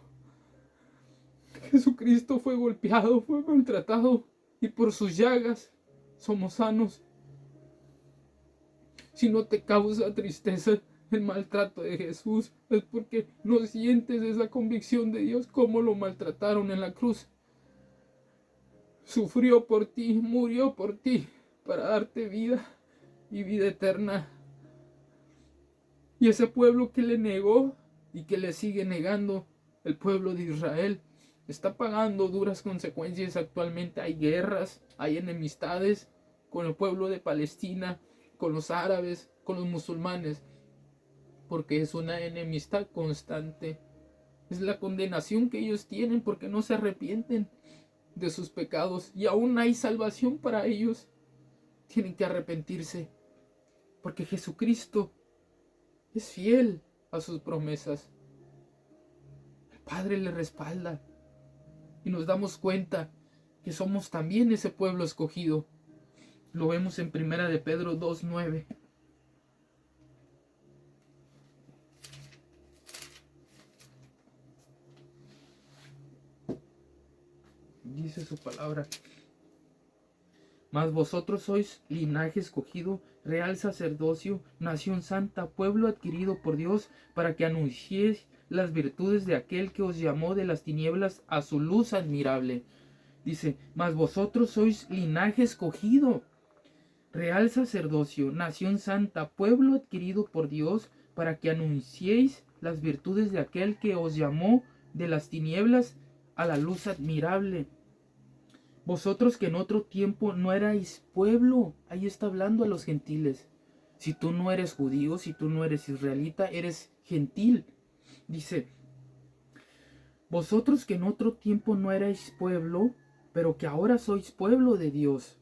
Jesucristo fue golpeado, fue maltratado y por sus llagas somos sanos. Si no te causa tristeza el maltrato de Jesús, es porque no sientes esa convicción de Dios, cómo lo maltrataron en la cruz. Sufrió por ti, murió por ti, para darte vida y vida eterna. Y ese pueblo que le negó y que le sigue negando, el pueblo de Israel, está pagando duras consecuencias actualmente. Hay guerras, hay enemistades con el pueblo de Palestina, con los árabes, con los musulmanes, porque es una enemistad constante. Es la condenación que ellos tienen porque no se arrepienten de sus pecados y aún hay salvación para ellos. Tienen que arrepentirse porque Jesucristo es fiel a sus promesas. El Padre le respalda y nos damos cuenta que somos también ese pueblo escogido. Lo vemos en 1 de Pedro 2:9. Dice su palabra: mas vosotros sois linaje escogido, real sacerdocio, nación santa, pueblo adquirido por Dios, para que anunciéis las virtudes de aquel que os llamó de las tinieblas a su luz admirable. Dice, mas vosotros sois linaje escogido, real sacerdocio, nación santa, pueblo adquirido por Dios, para que anunciéis las virtudes de aquel que os llamó de las tinieblas a la luz admirable. Vosotros que en otro tiempo no erais pueblo. Ahí está hablando a los gentiles. Si tú no eres judío, si tú no eres israelita, eres gentil. Dice, vosotros que en otro tiempo no erais pueblo, pero que ahora sois pueblo de Dios.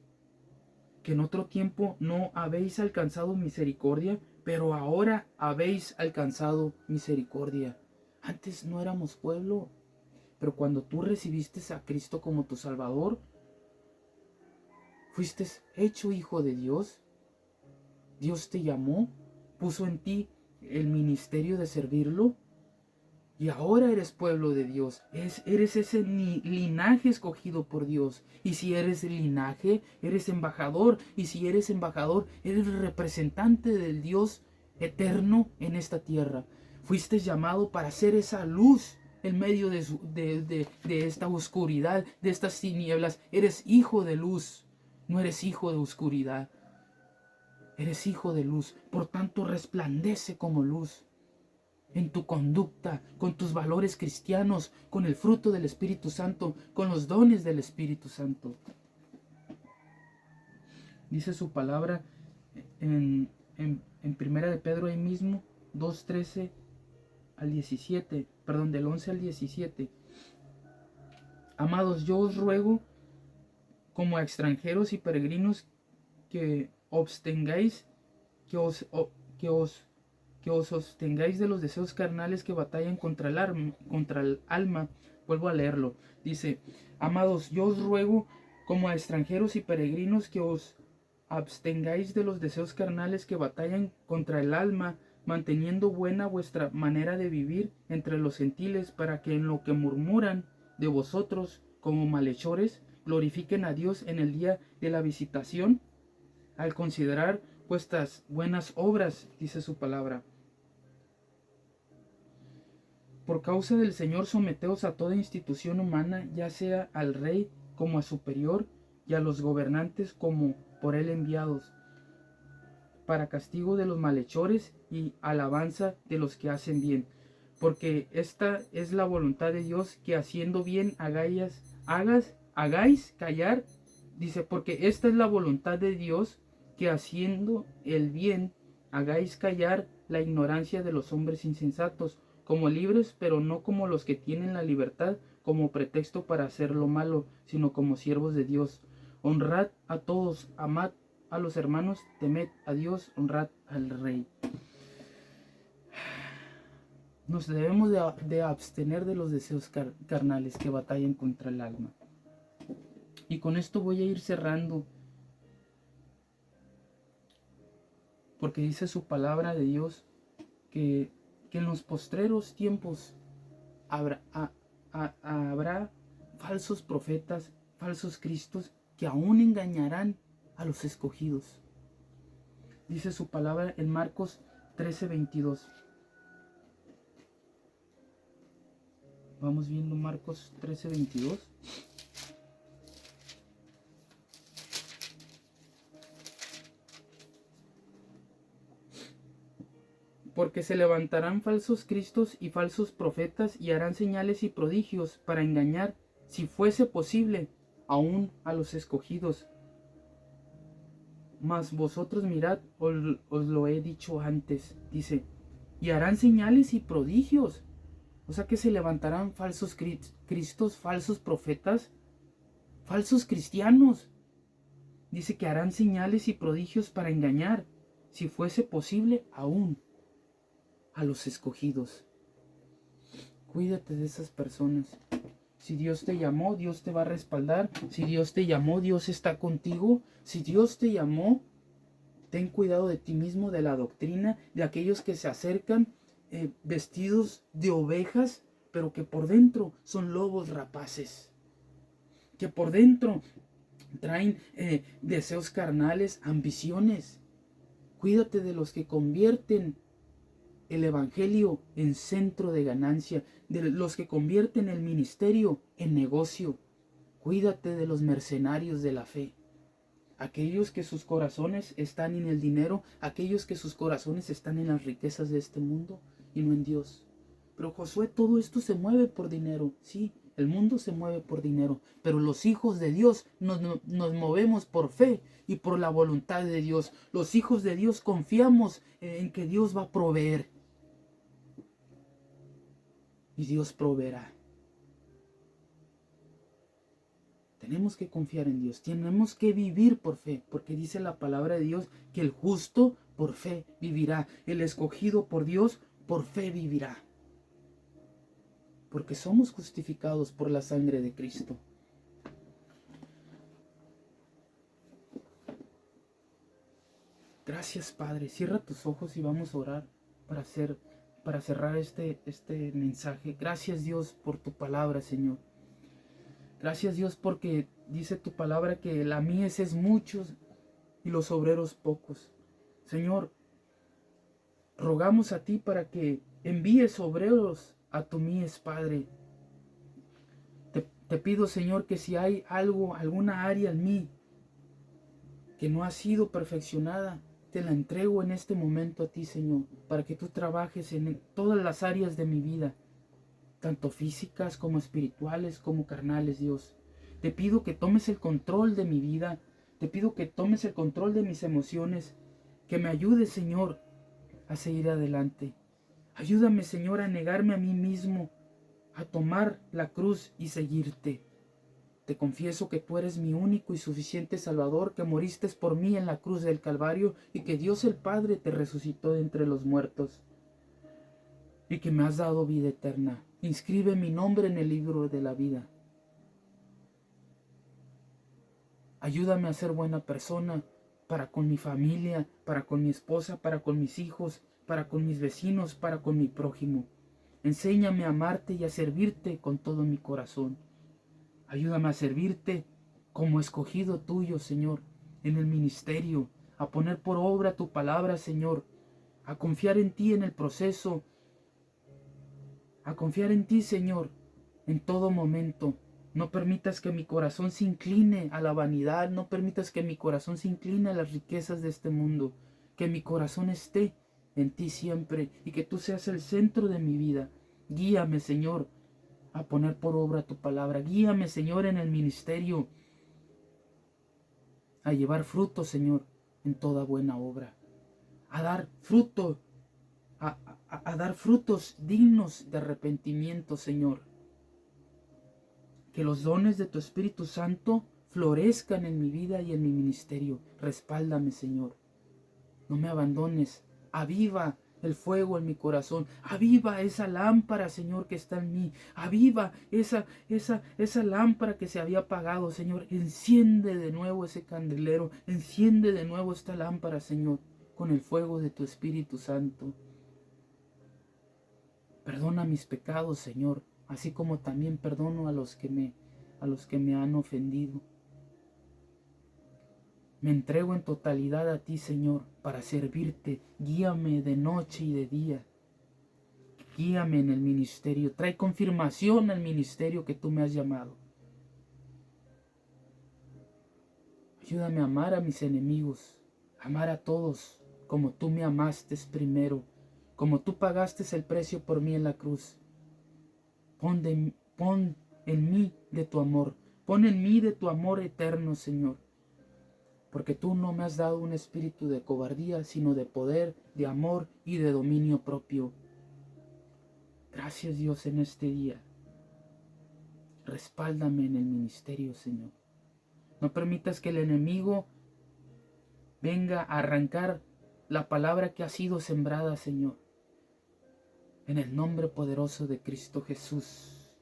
Que en otro tiempo no habéis alcanzado misericordia, pero ahora habéis alcanzado misericordia. Antes no éramos pueblo, pero cuando tú recibiste a Cristo como tu Salvador, fuiste hecho hijo de Dios. Dios te llamó, puso en ti el ministerio de servirlo y ahora eres pueblo de Dios. Eres ese linaje escogido por Dios. Y si eres linaje, eres embajador. Y si eres embajador, eres representante del Dios eterno en esta tierra. Fuiste llamado para ser esa luz en medio de esta oscuridad, de estas tinieblas. Eres hijo de luz, no eres hijo de oscuridad. Eres hijo de luz, por tanto resplandece como luz en tu conducta, con tus valores cristianos, con el fruto del Espíritu Santo, con los dones del Espíritu Santo. Dice su palabra en 1 de Pedro ahí mismo, 2:13 al 17, perdón, del 11 al 17. Amados, yo os ruego, como a extranjeros y peregrinos, que abstengáis, que os sostengáis de los deseos carnales que batallan contra el alma. Vuelvo a leerlo. Dice, amados, yo os ruego, como a extranjeros y peregrinos, que os abstengáis de los deseos carnales que batallan contra el alma, manteniendo buena vuestra manera de vivir entre los gentiles, para que en lo que murmuran de vosotros como malhechores, glorifiquen a Dios en el día de la visitación al considerar vuestras buenas obras, dice su palabra. Por causa del Señor, someteos a toda institución humana, ya sea al rey como a superior, y a los gobernantes como por él enviados, para castigo de los malhechores y alabanza de los que hacen bien. Porque esta es la voluntad de Dios, que haciendo bien hagáis callar. Dice, porque esta es la voluntad de Dios, que haciendo el bien hagáis callar la ignorancia de los hombres insensatos, como libres, pero no como los que tienen la libertad como pretexto para hacer lo malo, sino como siervos de Dios. Honrad a todos, amad a los hermanos, temed a Dios, honrad al Rey. Nos debemos de abstener de los deseos carnales que batallan contra el alma. Y con esto voy a ir cerrando, porque dice su palabra de Dios que en los postreros tiempos habrá falsos profetas, falsos cristos, que aún engañarán a los escogidos. Dice su palabra en Marcos 13:22. Vamos viendo Marcos 13:22. Porque se levantarán falsos cristos y falsos profetas y harán señales y prodigios para engañar, si fuese posible, aún a los escogidos. Mas vosotros mirad, os lo he dicho antes, dice, y harán señales y prodigios. O sea que se levantarán falsos cristos, falsos profetas, falsos cristianos. Dice que harán señales y prodigios para engañar, si fuese posible, aún a los escogidos. Cuídate de esas personas. Si Dios te llamó, Dios te va a respaldar. Si Dios te llamó, Dios está contigo. Si Dios te llamó, ten cuidado de ti mismo, de la doctrina, de aquellos que se acercan vestidos de ovejas, pero que por dentro son lobos rapaces. Que por dentro traen deseos carnales, ambiciones. Cuídate de los que convierten el evangelio en centro de ganancia, de los que convierten el ministerio en negocio. Cuídate de los mercenarios de la fe, aquellos que sus corazones están en el dinero, aquellos que sus corazones están en las riquezas de este mundo y no en Dios. Pero Josué, todo esto se mueve por dinero. Sí, el mundo se mueve por dinero, pero los hijos de Dios nos movemos por fe y por la voluntad de Dios. Los hijos de Dios confiamos en que Dios va a proveer. Y Dios proveerá. Tenemos que confiar en Dios, tenemos que vivir por fe, porque dice la palabra de Dios que el justo por fe vivirá, el escogido por Dios por fe vivirá. Porque somos justificados por la sangre de Cristo. Gracias, Padre. Cierra tus ojos y vamos a orar para cerrar este mensaje. Gracias, Dios, por tu palabra, Señor. Gracias, Dios, porque dice tu palabra que la mies es muchos y los obreros pocos. Señor, rogamos a ti para que envíes obreros a tu mies, Padre. Te pido, Señor, que si hay alguna área en mí que no ha sido perfeccionada, te la entrego en este momento a ti, Señor, para que tú trabajes en todas las áreas de mi vida, tanto físicas como espirituales como carnales, Dios. Te pido que tomes el control de mi vida, te pido que tomes el control de mis emociones, que me ayudes, Señor, a seguir adelante. Ayúdame, Señor, a negarme a mí mismo, a tomar la cruz y seguirte. Te confieso que tú eres mi único y suficiente Salvador, que moriste por mí en la cruz del Calvario y que Dios el Padre te resucitó de entre los muertos y que me has dado vida eterna. Inscribe mi nombre en el libro de la vida. Ayúdame a ser buena persona para con mi familia, para con mi esposa, para con mis hijos, para con mis vecinos, para con mi prójimo. Enséñame a amarte y a servirte con todo mi corazón. Ayúdame a servirte como escogido tuyo, Señor, en el ministerio. a poner por obra tu palabra, Señor, a confiar en ti en el proceso, a confiar en ti, Señor, en todo momento. No permitas que mi corazón se incline a la vanidad, no permitas que mi corazón se incline a las riquezas de este mundo, que mi corazón esté en ti siempre y que tú seas el centro de mi vida. Guíame, Señor, a poner por obra tu palabra. Guíame, Señor, en el ministerio, a llevar fruto, Señor, en toda buena obra, a dar fruto, a dar frutos dignos de arrepentimiento, Señor. Que los dones de tu Espíritu Santo florezcan en mi vida y en mi ministerio. Respáldame, Señor. No me abandones. Aviva el fuego en mi corazón. Aviva esa lámpara, Señor, que está en mí. Aviva esa lámpara que se había apagado, Señor. Enciende de nuevo ese candelero. Enciende de nuevo esta lámpara, Señor, con el fuego de tu Espíritu Santo. Perdona mis pecados, Señor, así como también perdono a los que me han ofendido. Me entrego en totalidad a ti, Señor, para servirte. Guíame de noche y de día. Guíame en el ministerio. Trae confirmación al ministerio que tú me has llamado. Ayúdame a amar a mis enemigos, amar a todos como tú me amaste primero, como tú pagaste el precio por mí en la cruz. Pon en mí de tu amor. Pon en mí de tu amor eterno, Señor. Porque tú no me has dado un espíritu de cobardía, sino de poder, de amor y de dominio propio. Gracias, Dios, en este día. Respáldame en el ministerio, Señor. No permitas que el enemigo venga a arrancar la palabra que ha sido sembrada, Señor. En el nombre poderoso de Cristo Jesús.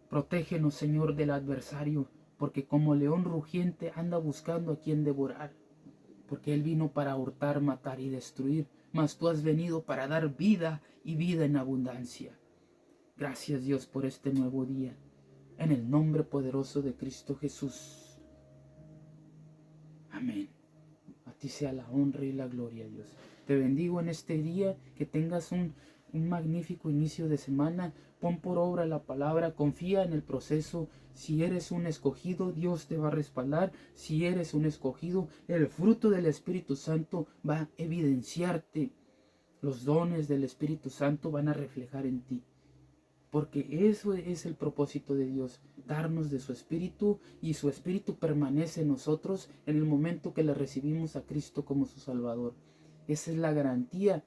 Protégenos, Señor, del adversario, porque como león rugiente anda buscando a quien devorar. Porque Él vino para hurtar, matar y destruir, mas tú has venido para dar vida y vida en abundancia. Gracias, Dios, por este nuevo día. En el nombre poderoso de Cristo Jesús. Amén. A ti sea la honra y la gloria, Dios. Te bendigo en este día, que tengas un magnífico inicio de semana. Pon por obra la palabra, confía en el proceso. Si eres un escogido, Dios te va a respaldar. Si eres un escogido, el fruto del Espíritu Santo va a evidenciarte. Los dones del Espíritu Santo van a reflejar en ti. Porque eso es el propósito de Dios, darnos de su Espíritu, y su Espíritu permanece en nosotros en el momento que le recibimos a Cristo como su Salvador. Esa es la garantía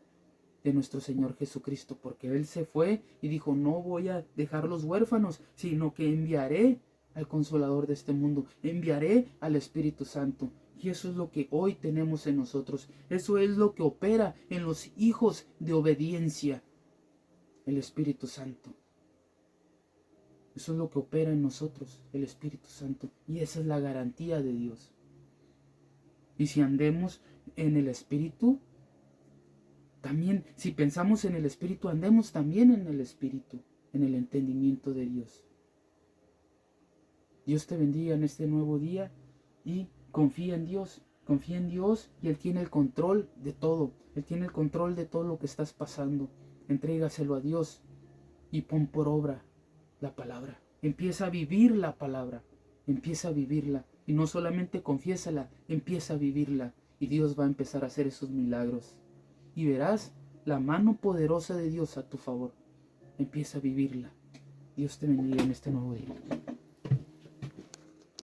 de nuestro Señor Jesucristo, porque Él se fue y dijo: no voy a dejar los huérfanos, sino que enviaré al Consolador de este mundo, enviaré al Espíritu Santo. Y eso es lo que hoy tenemos en nosotros. Eso es lo que opera en los hijos de obediencia, el Espíritu Santo. Eso es lo que opera en nosotros, el Espíritu Santo. Y esa es la garantía de Dios. Y si andemos en el Espíritu, también, si pensamos en el Espíritu, andemos también en el Espíritu, en el entendimiento de Dios. Dios te bendiga en este nuevo día y confía en Dios. Confía en Dios y Él tiene el control de todo. Él tiene el control de todo lo que estás pasando. Entrégaselo a Dios y pon por obra la palabra. Empieza a vivir la palabra. Empieza a vivirla. Y no solamente confiésala, empieza a vivirla. Y Dios va a empezar a hacer esos milagros. Y verás la mano poderosa de Dios a tu favor. Empieza a vivirla. Dios te bendiga en este nuevo día.